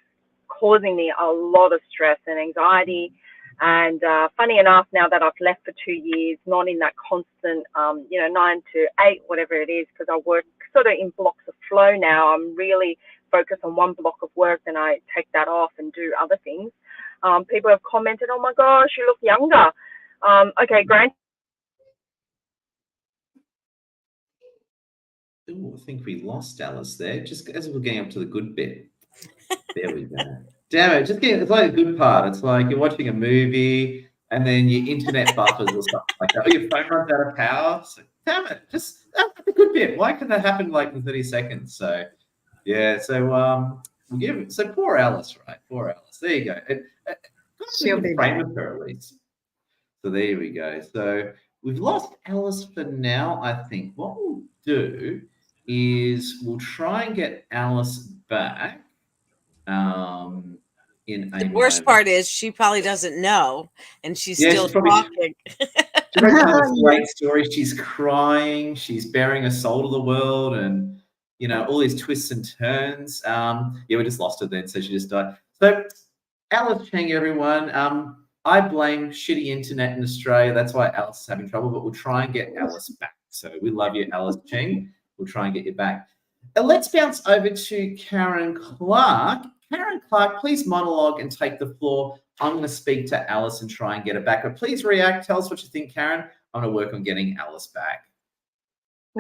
causing me a lot of stress and anxiety. And funny enough, now that I've left for 2 years, not in that constant, 9 to 8, whatever it is, because I work sort of in blocks of flow now. I'm really focused on one block of work, then I take that off and do other things. People have commented, "Oh my gosh, you look younger." Okay, Grant. Ooh, I think we lost Alice there, just as we're getting up to the good bit. There we go. Damn it, it's like a good part. It's like you're watching a movie and then your internet buffers or something like that. Or your phone runs out of power. So, damn it, that's the good bit. Why couldn't that happen like in 30 seconds? So, yeah, so we'll give it. So poor Alice, right? Poor Alice. There you go. She'll be frame back. of her at least. So there we go. So we've lost Alice for now, I think. What we'll do is we'll try and get Alice back in a The worst moment. part is she probably doesn't know, and she's Yeah, still she's probably- talking. She's making this great story. She's crying. She's bearing her soul to the world, and all these twists and turns. Yeah, we just lost her then, so she just died. So, Alice Chang, everyone. I blame shitty internet in Australia. That's why Alice is having trouble. But we'll try and get Alice back. So we love you, Alice Chang. We'll try and get you back. Let's bounce over to Karen Clark. Karen Clark, please monologue and take the floor. I'm going to speak to Alice and try and get her back. But please react. Tell us what you think, Karen. I'm going to work on getting Alice back.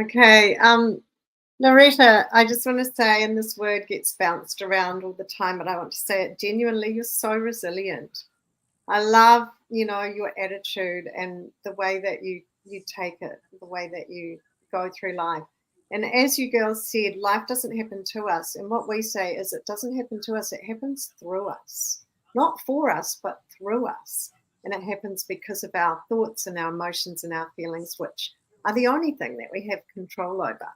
Okay. Loretta, I just want to say, and this word gets bounced around all the time, but I want to say it genuinely, you're so resilient. I love, your attitude and the way that you take it, the way that you go through life. And as you girls said, life doesn't happen to us. And what we say is it doesn't happen to us, it happens through us. Not for us, but through us. And it happens because of our thoughts and our emotions and our feelings, which are the only thing that we have control over.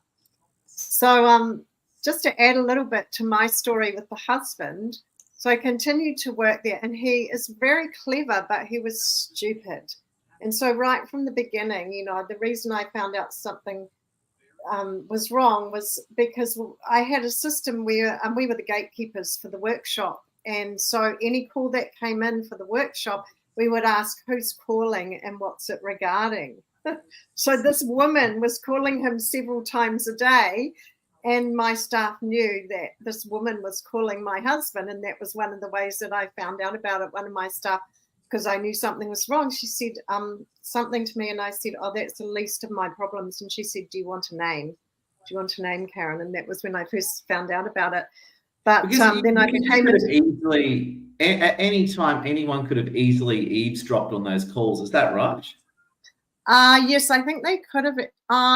So just to add a little bit to my story with the husband, so I continued to work there, and he is very clever, but he was stupid. And so right from the beginning, the reason I found out something was wrong was because I had a system where we were the gatekeepers for the workshop. And so any call that came in for the workshop, we would ask who's calling and what's it regarding. So this woman was calling him several times a day, and my staff knew that this woman was calling my husband, and that was one of the ways that I found out about it. One of my staff, because I knew something was wrong, she said something to me, and I said, "Oh, that's the least of my problems." And she said, "Do you want a name? Do you want a name, Karen?" And that was when I first found out about it. But then I became easily at any time anyone could have easily eavesdropped on those calls. Is that right? Yes, I think they could have.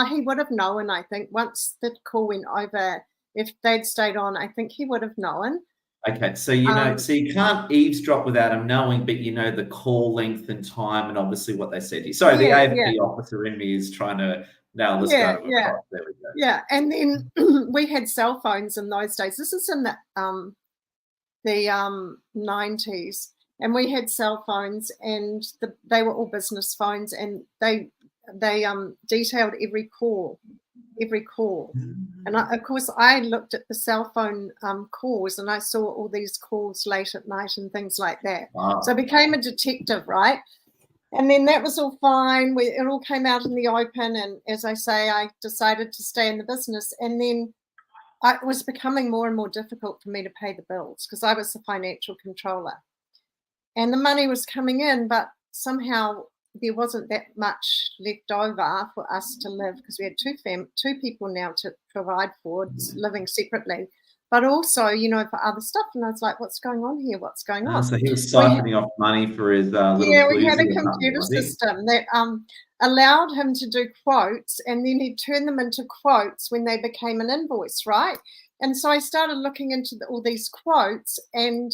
He would have known, I think, once the call went over. If they'd stayed on, I think he would have known. Okay, so so you can't eavesdrop without him knowing, but the call length and time, and obviously what they said to you. Sorry, the AFP officer in me is trying to nail this guy to a cross. There we go. Yeah, and then we had cell phones in those days. This is in the 90s. And we had cell phones, and they were all business phones, and they detailed every call. And of course, I looked at the cell phone calls, and I saw all these calls late at night and things like that. Wow. So I became a detective, right? And then that was all fine. It all came out in the open, and as I say, I decided to stay in the business. And then it was becoming more and more difficult for me to pay the bills because I was the financial controller. And the money was coming in, but somehow there wasn't that much left over for us to live because we had two people now to provide for, living separately, but also, for other stuff. And I was like, what's going on here? What's going on? So he was siphoning off money for his little we had a computer system that allowed him to do quotes, and then he'd turn them into quotes when they became an invoice, right? And so I started looking into all these quotes, and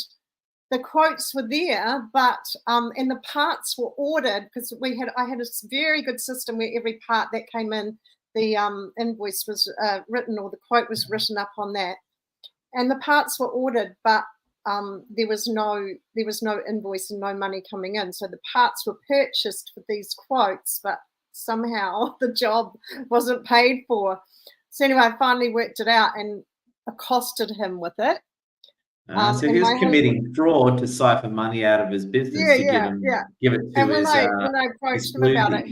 the quotes were there, but and the parts were ordered because I had a very good system where every part that came in, the invoice was written, or the quote was written up on that, and the parts were ordered, but there was no invoice and no money coming in. So the parts were purchased for these quotes, but somehow the job wasn't paid for. So anyway, I finally worked it out and accosted him with it. So he was committing fraud to siphon money out of his business to give it to and his. When I approached him about it,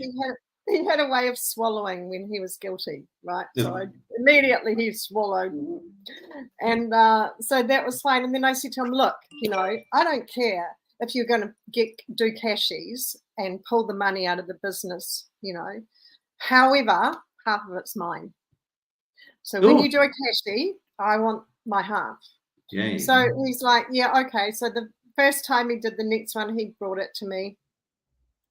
he had a way of swallowing when he was guilty, right? So immediately he swallowed, and so that was fine. And then I said to him, "Look, I don't care if you're going to do cashies and pull the money out of the business, However, half of it's mine. So when you do a cashie, I want my half." Yeah. So he's like, "Yeah, okay." So the first time he did the next one, he brought it to me.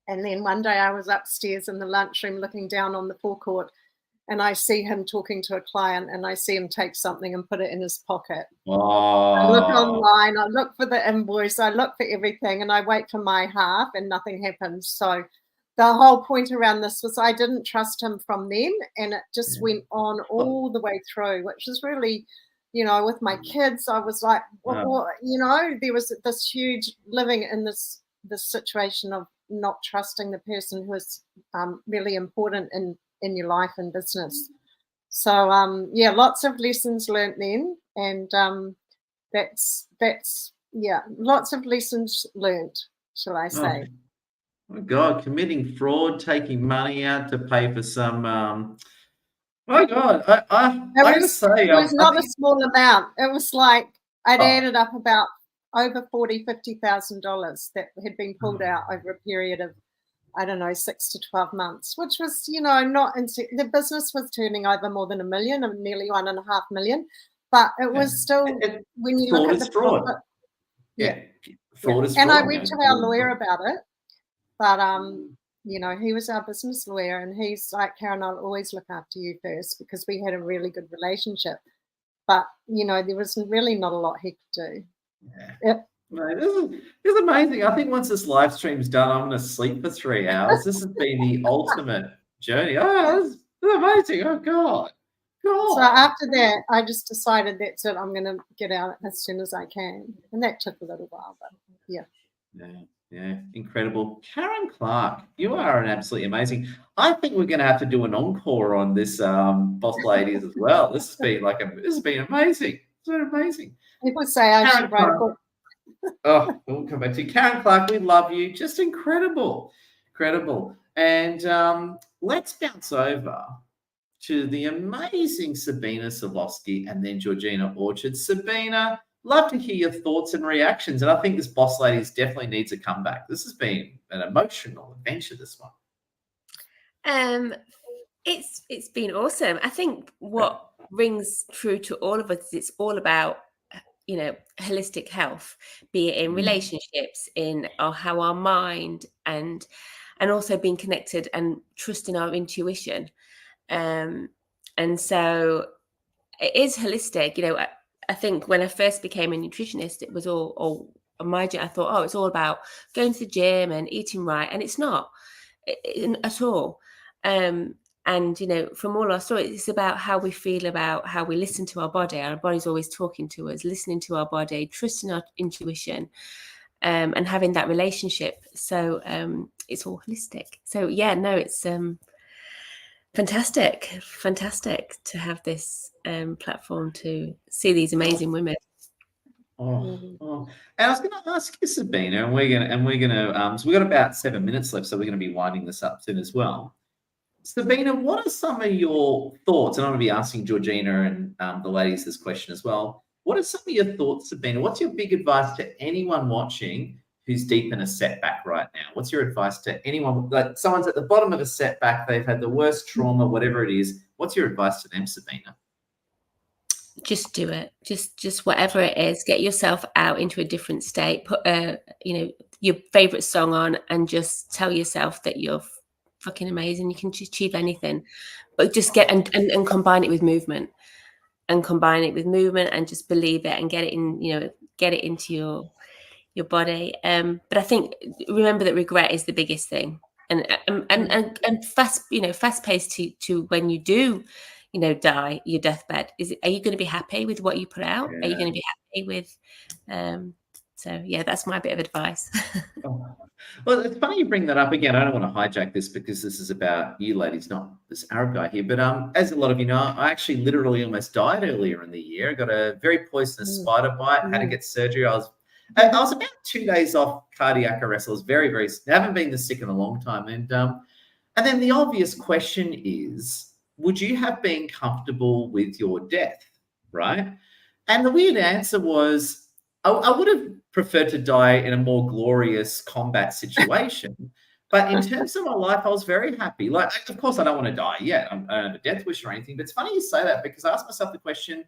And then one day I was upstairs in the lunchroom looking down on the forecourt, and I see him talking to a client, and I see him take something and put it in his pocket. Oh. I look online, I look for the invoice, I look for everything, and I wait for my half, and nothing happens. So the whole point around this was I didn't trust him from then, and it just went on all the way through, which is really, with my kids, I was like, there was this huge living in this situation of not trusting the person who is really important in your life and business. So lots of lessons learned then, and that's lots of lessons learned, shall I say. Oh my God, committing fraud, taking money out to pay for some my God, I gotta say, it was not a small amount. It was like I'd added up about over $50,000 that had been pulled out over a period of, I don't know, 6 to 12 months, which was, not the business was turning over more than $1 million, nearly $1.5 million, but it was still when you look at the fraud. Profit, fraud is fraud. And I went to our lawyer about it, but he was our business lawyer, and he's like, "Karen, I'll always look after you first," because we had a really good relationship. But there was really not a lot he could do. Yeah. Mate, this is amazing. I think once this live stream's done, I'm going to sleep for 3 hours. This has been the ultimate journey. Oh, this is amazing. Oh, God. So after that, I just decided that's it. I'm going to get out as soon as I can. And that took a little while, but yeah. Yeah, incredible. Karen Clark, you are an absolutely amazing. I think we're going to have to do an encore on this Boss Ladies as well. This has been amazing. It's been amazing. People say I should write a book. Oh, we'll come back to you. Karen Clark, we love you. Just incredible. And let's bounce over to the amazing Sabina Savlovsky and then Georgina Orchard. Sabina, love to hear your thoughts and reactions. And I think this Boss Ladies definitely needs a comeback. This has been an emotional adventure, this one. It's been awesome. I think what rings true to all of us is it's all about holistic health, be it in relationships, in how our mind and also being connected and trusting our intuition. And so it is holistic. I think when I first became a nutritionist, it was all my I thought, it's all about going to the gym and eating right, and it's not at all. And from all our stories, it's about how we feel, about how we listen to our body. Our body's always talking to us, listening to our body, trusting our intuition, and having that relationship. So it's all holistic. So it's fantastic to have this platform to see these amazing women. And I was going to ask you, Sabina, and we're gonna so we've got about 7 minutes left, so we're going to be winding this up soon as well. Sabina, what are some of your thoughts? And I'm going to be asking Georgina and the ladies this question as well. What are some of your thoughts, Sabina? What's your big advice to anyone watching who's deep in a setback right now? What's your advice to anyone? Like someone's at the bottom of a setback, they've had the worst trauma, whatever it is. What's your advice to them, Sabina? Just do it. Just whatever it is, get yourself out into a different state. Put your favorite song on and just tell yourself that you're fucking amazing. You can achieve anything, but just get and combine it with movement, and just believe it and get it in. Get it into your body. But I think remember that regret is the biggest thing, and fast paced to when you do die, your deathbed, are you going to be happy with what you put out? Are you going to be happy with, so yeah, that's my bit of advice. Oh. Well, it's funny you bring that up again. I don't want to hijack this because this is about you ladies, not this Arab guy here. But as a lot of you know, I actually literally almost died earlier in the year. I got a very poisonous spider bite, had to get surgery. I was about 2 days off cardiac arrest. I was very, very, I haven't been this sick in a long time. And then the obvious question is, would you have been comfortable with your death, right? And the weird answer was, I would have preferred to die in a more glorious combat situation. But in terms of my life, I was very happy. Like, of course, I don't want to die yet. I don't have a death wish or anything. But it's funny you say that because I asked myself the question,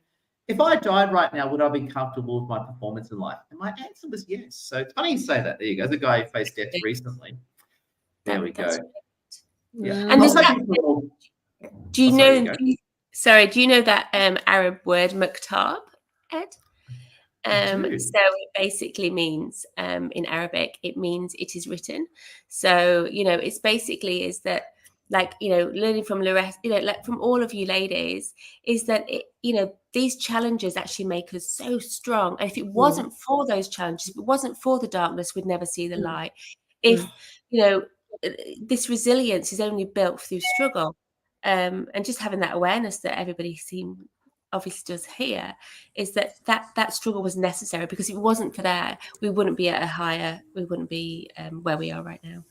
if I died right now, would I be comfortable with my performance in life? And my answer was yes. So it's funny you say that. There you go. As a guy who faced death recently. There we go. Yeah. And I'll there's have you for- do you Oh, sorry, know? you Do you know that Arab word maktab, Ed? So it basically means, in Arabic, it means it is written. So, it's basically is that, like, learning from Loretta, like from all of you ladies, is that, these challenges actually make us so strong. And if it wasn't for those challenges, if it wasn't for the darkness, we'd never see the light. If, this resilience is only built through struggle. And just having that awareness that everybody obviously does here, is that struggle was necessary, because if it wasn't for that, we wouldn't be we wouldn't be where we are right now.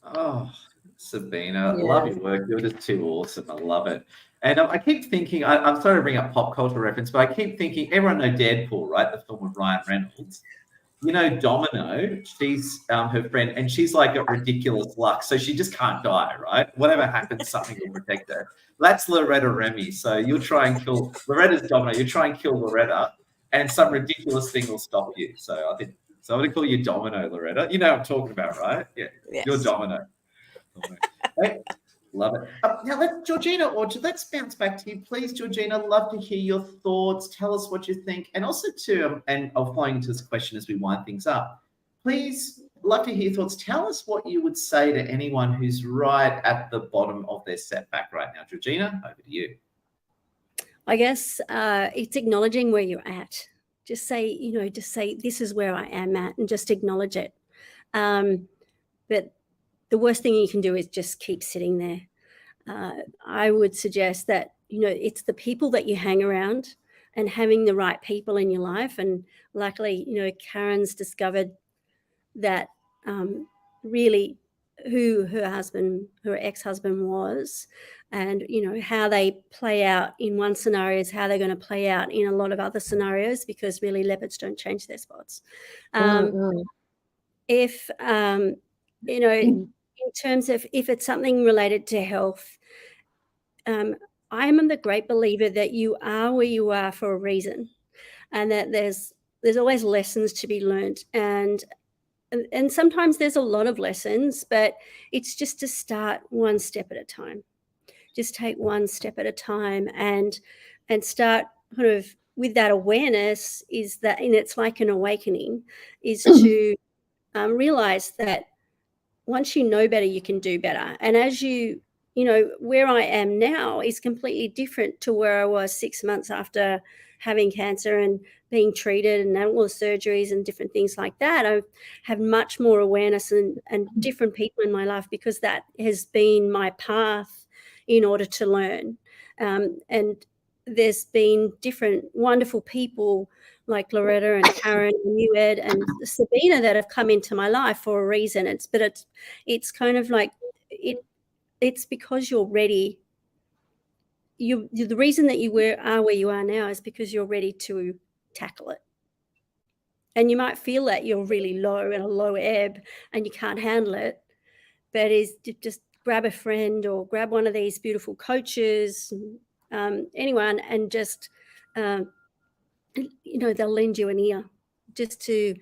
Oh, Sabina, love your work. You're just too awesome. I love it. And I keep thinking, I'm sorry to bring up pop culture reference, but I keep thinking, everyone know Deadpool, right? The film with Ryan Reynolds. Domino, she's her friend, and she's like got ridiculous luck, so she just can't die, right? Whatever happens, something will protect her. That's Loretta Remy. So you'll try and kill Loretta's Domino. You try and kill Loretta, and some ridiculous thing will stop you. So I'm going to call you Domino, Loretta. You know what I'm talking about, right? Yeah, yes. You're Domino. Hey, love it. Now, Georgina Orchard, let's bounce back to you, please, Georgina. Love to hear your thoughts. Tell us what you think, and also too, and I'll fly into this question as we wind things up. Please, love to hear your thoughts. Tell us what you would say to anyone who's right at the bottom of their setback right now. Georgina, over to you. I guess it's acknowledging where you're at. Just say, this is where I am at, and just acknowledge it. But the worst thing you can do is just keep sitting there. I would suggest that, it's the people that you hang around, and having the right people in your life. And luckily, Karen's discovered that really who her ex-husband was, and, how they play out in one scenario is how they're going to play out in a lot of other scenarios, because really leopards don't change their spots. If, in terms of if it's something related to health, I'm the great believer that you are where you are for a reason, and that there's always lessons to be learned, and sometimes there's a lot of lessons, but it's just to start one step at a time. Just take one step at a time, and start kind of with that awareness, is that, and it's like an awakening, is to realize that once you know better, you can do better. And as where I am now is completely different to where I was 6 months after having cancer and being treated, and all the surgeries and different things like that. I have much more awareness and different people in my life, because that has been my path in order to learn. And there's been different wonderful people like Loretta and Karen and you, Ed, and Sabina, that have come into my life for a reason. It's kind of like it's because you're ready. The reason that you are where you are now is because you're ready to tackle it. And you might feel that you're really low in a low ebb and you can't handle it, but is just grab a friend or grab one of these beautiful coaches, anyone, and just they'll lend you an ear just to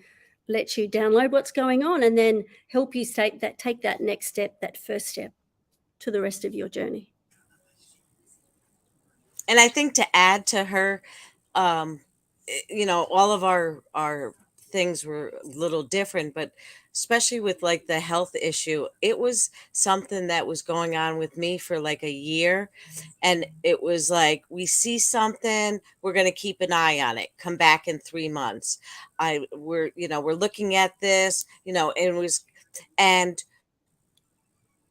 let you download what's going on, and then help you take that next step, that first step to the rest of your journey. And I think to add to her, all of our things were a little different, but especially with like the health issue, it was something that was going on with me for like a year. And it was like, we see something, we're going to keep an eye on it. Come back in 3 months. We're looking at this, and it was, and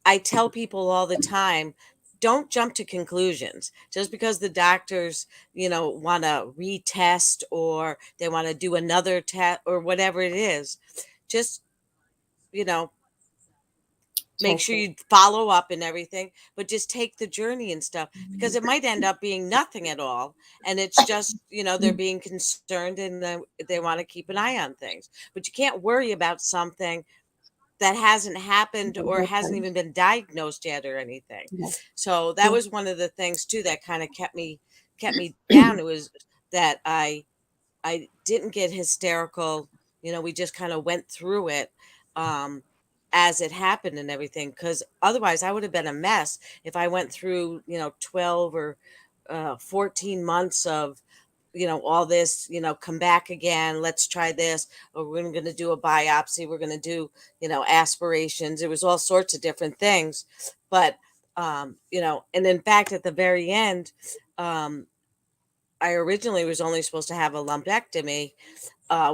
I tell people all the time, don't jump to conclusions just because the doctors, want to retest or they want to do another test or whatever it is. Just, you know, make sure you follow up and everything, but just take the journey and stuff, because it might end up being nothing at all. And it's just, they're being concerned and they want to keep an eye on things. But you can't worry about something that hasn't happened or hasn't even been diagnosed yet or anything. Yeah. So that was one of the things too that kind of kept me down. It was that I didn't get hysterical. We just kind of went through it as it happened and everything, because otherwise I would have been a mess if I went through 12 or 14 months of all this, come back again, let's try this, or we're going to do a biopsy, we're going to do, aspirations. It was all sorts of different things. But, and in fact, at the very end, I originally was only supposed to have a lumpectomy,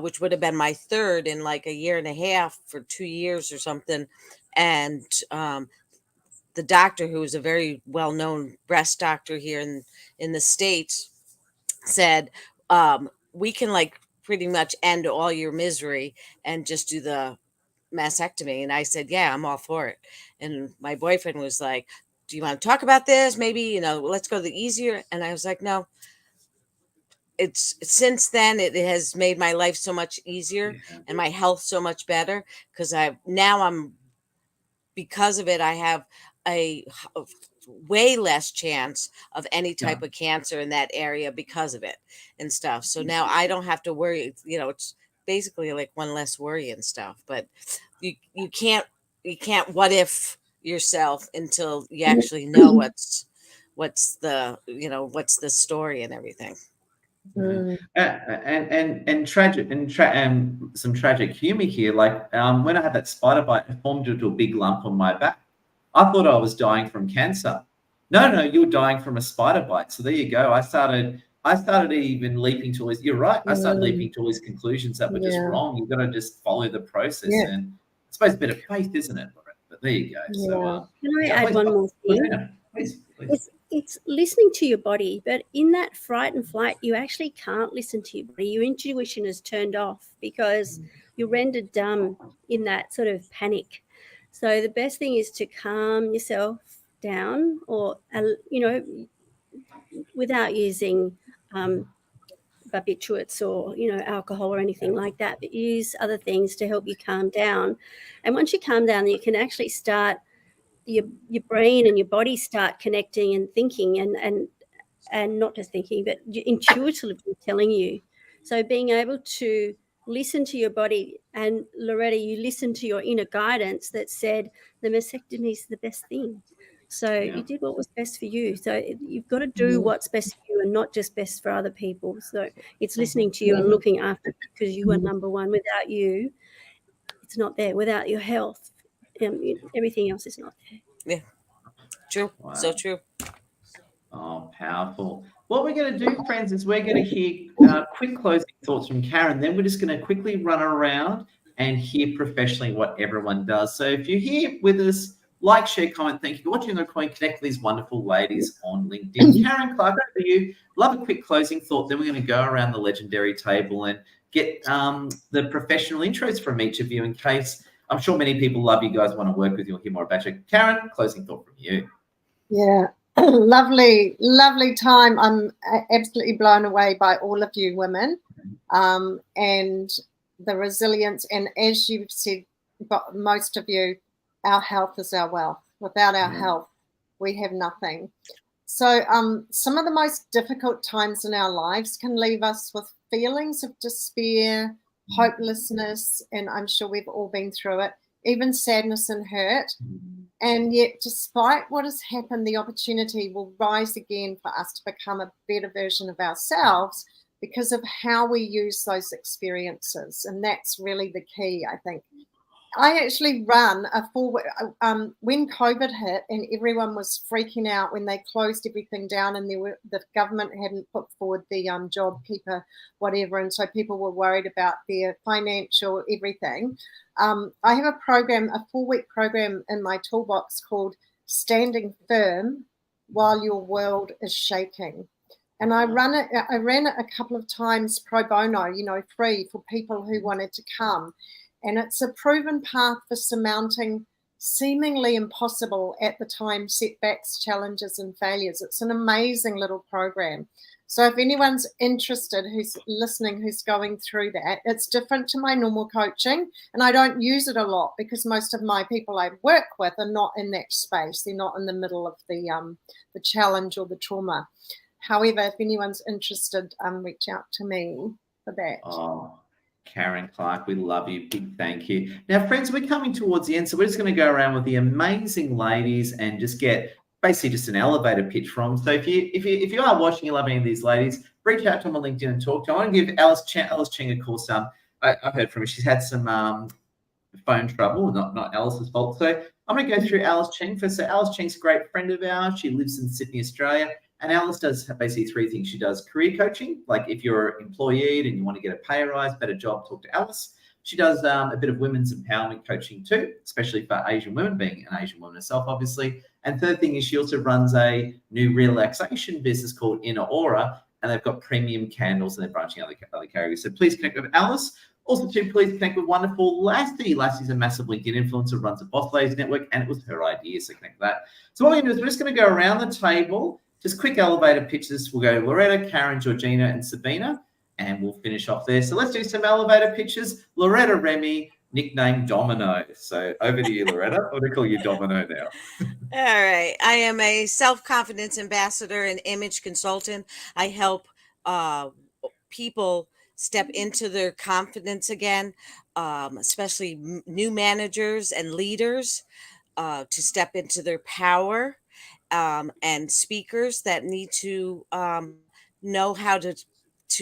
which would have been my third in like a year and a half for 2 years or something. And the doctor, who was a very well-known breast doctor here in the States, said, we can like pretty much end all your misery and just do the mastectomy. And I said, yeah, I'm all for it. And my boyfriend was like, do you want to talk about this? Maybe, let's go the easier. And I was like, no. It's since then it has made my life so much easier and my health so much better, because because of it, I have a way less chance of any type of cancer in that area because of it and stuff. So now I don't have to worry, it's basically like one less worry and stuff. But you can't what if yourself until you actually know what's the story and everything. And tragic and some tragic humor here. Like when I had that spider bite, it formed into a big lump on my back. I thought I was dying from cancer. No, you're dying from a spider bite. So there you go. I started even leaping to you're right. I started leaping to all these conclusions that were just wrong. You've got to just follow the process, and I suppose a bit of faith, isn't it? But there you go. So can I add one more thing? Please. It's listening to your body, but in that fright and flight, you actually can't listen to your body. Your intuition is turned off because you're rendered dumb in that sort of panic. So the best thing is to calm yourself down, or without using barbiturates or alcohol or anything like that, but use other things to help you calm down. And once you calm down, you can actually start your brain and your body start connecting and thinking and not just thinking, but intuitively telling you. So being able to listen to your body, and Loretta, you listen to your inner guidance that said the mastectomy is the best thing. So you did what was best for you. So you've got to do what's best for you and not just best for other people. So it's listening to you and looking after you, because you are number one. Without you, it's not there. Without your health, everything else is not there. Yeah, true. Wow. So true. Oh, powerful. What we're going to do, friends, is we're going to hear quick closing thoughts from Karen. Then we're just going to quickly run around and hear professionally what everyone does. So if you're here with us, like, share, comment. Thank you for watching the Coin. Connect with these wonderful ladies on LinkedIn. Karen Clark, over to you. Love a quick closing thought. Then we're going to go around the legendary table and get the professional intros from each of you, in case I'm sure many people love you guys, want to work with you, or hear more about you. Karen, closing thought from you. Yeah. Lovely time. I'm absolutely blown away by all of you women, and the resilience. And as you've said, most of you, our health is our wealth. Without our health, we have nothing. So some of the most difficult times in our lives can leave us with feelings of despair, hopelessness, and I'm sure we've all been through it, even sadness and hurt. And yet, despite what has happened, the opportunity will rise again for us to become a better version of ourselves, because of how we use those experiences. And that's really the key, I think. I actually run a when COVID hit and everyone was freaking out when they closed everything down and the government hadn't put forward the JobKeeper, whatever. And so people were worried about their financial everything. I have a 4-week program in my toolbox called Standing Firm While Your World is Shaking. And I ran it a couple of times pro bono, free for people who wanted to come. And it's a proven path for surmounting seemingly impossible at the time setbacks, challenges, and failures. It's an amazing little program. So if anyone's interested, who's listening, who's going through that, it's different to my normal coaching. And I don't use it a lot because most of my people I work with are not in that space. They're not in the middle of the challenge or the trauma. However, if anyone's interested, reach out to me for that. Oh, Karen Clark, we love you. Big thank you. Now, friends, we're coming towards the end, so we're just going to go around with the amazing ladies and just get basically just an elevator pitch from. So if you are watching, you love any of these ladies, reach out to them on LinkedIn and talk to them. I want to give Alice Cheng a call. I've heard from her. She's had some phone trouble, not Alice's fault. So I'm going to go through Alice Cheng first. So Alice Cheng's a great friend of ours. She lives in Sydney, Australia. And Alice does basically 3 things. She does career coaching, like if you're employed and you want to get a pay rise, better job, talk to Alice. She does a bit of women's empowerment coaching too, especially for Asian women, being an Asian woman herself, obviously. And third thing is she also runs a new relaxation business called Inner Aura, and they've got premium candles and they're branching other categories. So please connect with Alice. Also, please connect with wonderful Lassie. Lassie's a massive LinkedIn influencer, runs a Boss Ladies Network, and it was her idea, so connect with that. So what we're going to do is we're just going to go around the table. Just quick elevator pitches. We'll go Loretta, Karen, Georgina, and Sabina, and we'll finish off there. So let's do some elevator pitches. Loretta Remy, nickname Domino. So over to you, Loretta. I'm going to call you Domino now. All right. I am a self-confidence ambassador and image consultant. I help people step into their confidence again, especially new managers and leaders to step into their power. And speakers that need to know how to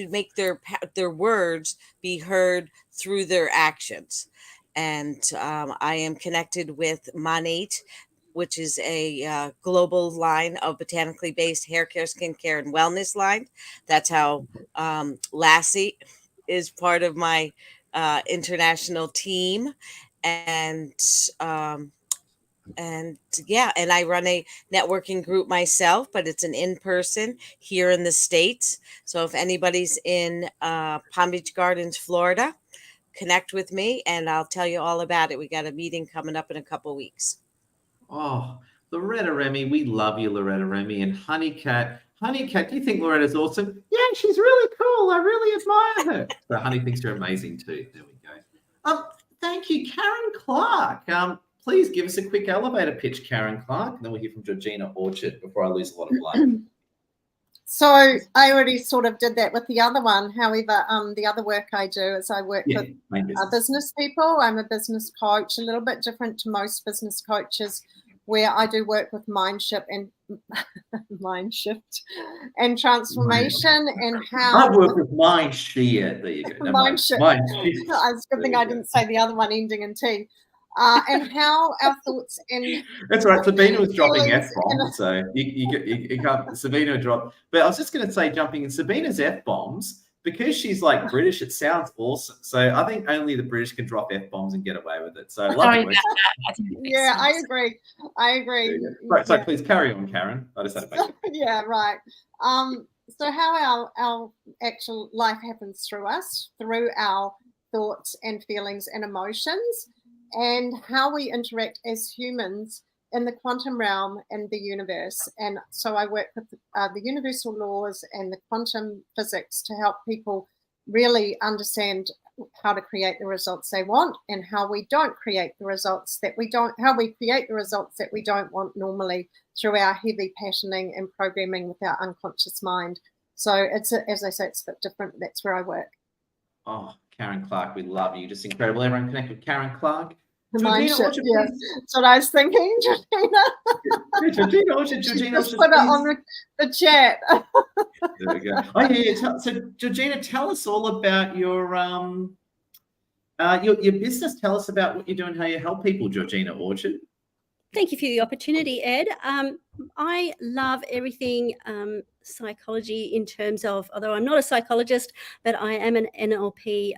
make their words be heard through their actions. And I am connected with Monate, which is a global line of botanically based hair care, skincare, and wellness line. That's how Lassie is part of my international team. And I run a networking group myself, but it's an in-person here in the States. So if anybody's in Palm Beach Gardens, Florida, connect with me and I'll tell you all about it. We got a meeting coming up in a couple weeks. Oh, Loretta Remy, we love you, Loretta Remy. And Honeycat, do you think Loretta's awesome? Yeah, she's really cool. I really admire her. So Honey thinks you're amazing too. There we go. Thank you, Karen Clark. Please give us a quick elevator pitch, Karen Clark, and then we'll hear from Georgina Orchard before I lose a lot of light. So I already sort of did that with the other one. However, the other work I do is I work with business people. I'm a business coach, a little bit different to most business coaches, where I do work with mind shift and transformation and how I work with mind shift. There you go. No, mind shift. It's a good thing I didn't say the other one ending in T. And how our thoughts and that's right. Sabina was dropping F-bombs, so you can't. Sabina dropped. But I was just going to say, jumping in Sabina's F-bombs, because she's like British, it sounds awesome. So I think only the British can drop F-bombs and get away with it. So I love it. Yeah, I agree. Right, so please carry on, Karen. I just had to make it. Yeah, right. So how our actual life happens through us, through our thoughts and feelings and emotions, and how we interact as humans in the quantum realm and the universe. And so I work with the universal laws and the quantum physics to help people really understand how to create the results they want and how we don't create the results that we don't, how we create the results that we don't want normally through our heavy passioning and programming with our unconscious mind. So it's, as I say, it's a bit different. That's where I work. Oh, Karen Clark, we love you. Just incredible. Everyone connect with Karen Clark. The Georgina mindset, Orchard, yeah. please. That's what I was thinking, Georgina. Georgina Orchard, Georgina Just Orchard, put it please. on the chat. There we go. Oh yeah. So Georgina, tell us all about your business. Tell us about what you're doing, how you help people, Georgina Orchard. Thank you for the opportunity, Ed. I love everything psychology in terms of, although I'm not a psychologist, but I am an NLP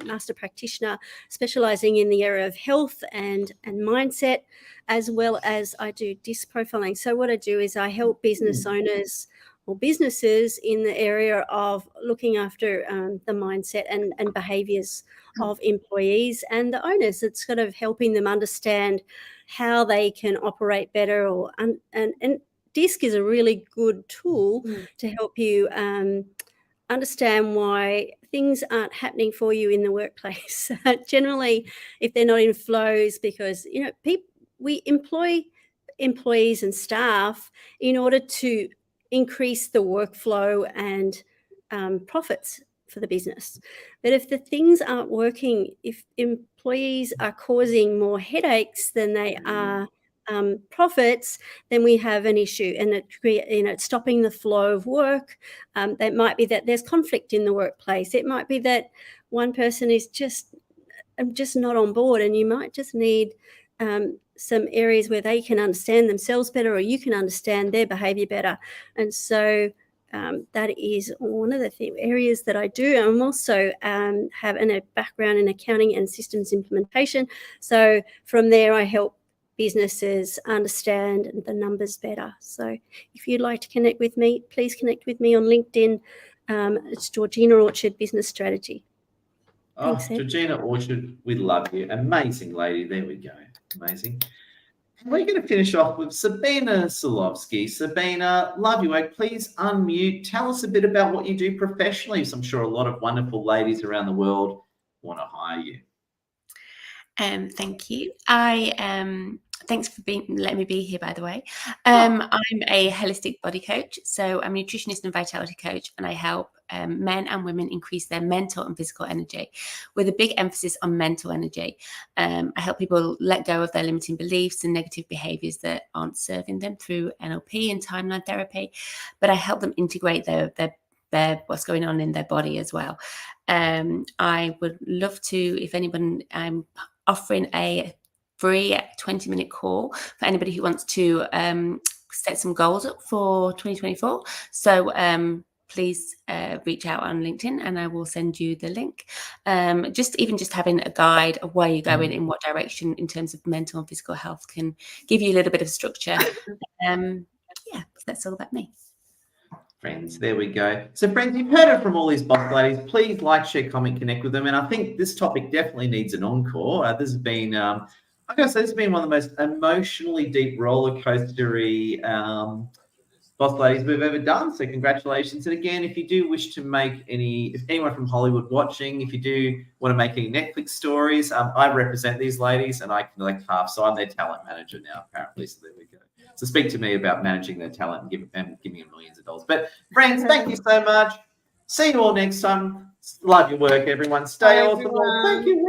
master practitioner specializing in the area of health and mindset, as well as I do DISC profiling. So what I do is I help business owners or businesses in the area of looking after the mindset and behaviors of employees and the owners. It's sort of helping them understand how they can operate better, or and DISC is a really good tool to help you understand why things aren't happening for you in the workplace. Generally, if they're not in flows, because we employ employees and staff in order to increase the workflow and profits for the business. But if the things aren't working, if employees are causing more headaches than they are profits, then we have an issue, and it's stopping the flow of work. That might be that there's conflict in the workplace. It might be that one person is just not on board, and you might just need some areas where they can understand themselves better, or you can understand their behavior better. And so that is one of the areas that I do. I'm also have a background in accounting and systems implementation. So from there, I help businesses understand the numbers better. So if you'd like to connect with me, please connect with me on LinkedIn. It's Georgina Orchard Business Strategy. Thanks, Ed. Georgina Orchard, we love you. Amazing lady. There we go. Amazing. We're going to finish off with Sabina Solovsky. Sabina, love your work. Please unmute. Tell us a bit about what you do professionally. So I'm sure a lot of wonderful ladies around the world want to hire you. Thank you. Thanks for letting me be here, by the way. I'm a holistic body coach. So I'm a nutritionist and vitality coach, and I help men and women increase their mental and physical energy with a big emphasis on mental energy. I help people let go of their limiting beliefs and negative behaviors that aren't serving them through NLP and timeline therapy, but I help them integrate their what's going on in their body as well. I would love to, if anyone, I'm offering a free 20-minute call for anybody who wants to set some goals up for 2024. So please reach out on LinkedIn and I will send you the link. Just having a guide of where you're going, in what direction in terms of mental and physical health can give you a little bit of structure. Yeah, that's all about me. Friends, there we go. So friends, you've heard it from all these boss ladies. Please like, share, comment, connect with them. And I think this topic definitely needs an encore. This has been, I gotta say, this has been one of the most emotionally deep roller coastery boss ladies we've ever done. So congratulations. And again, if you do wish to make if anyone from Hollywood watching, if you do want to make any Netflix stories, I represent these ladies and I can collect half. So I'm their talent manager now, apparently. So there we go. So speak to me about managing their talent and giving them millions of dollars. But friends, thank you so much. See you all next time. Love your work, everyone. Stay awesome. Thank you.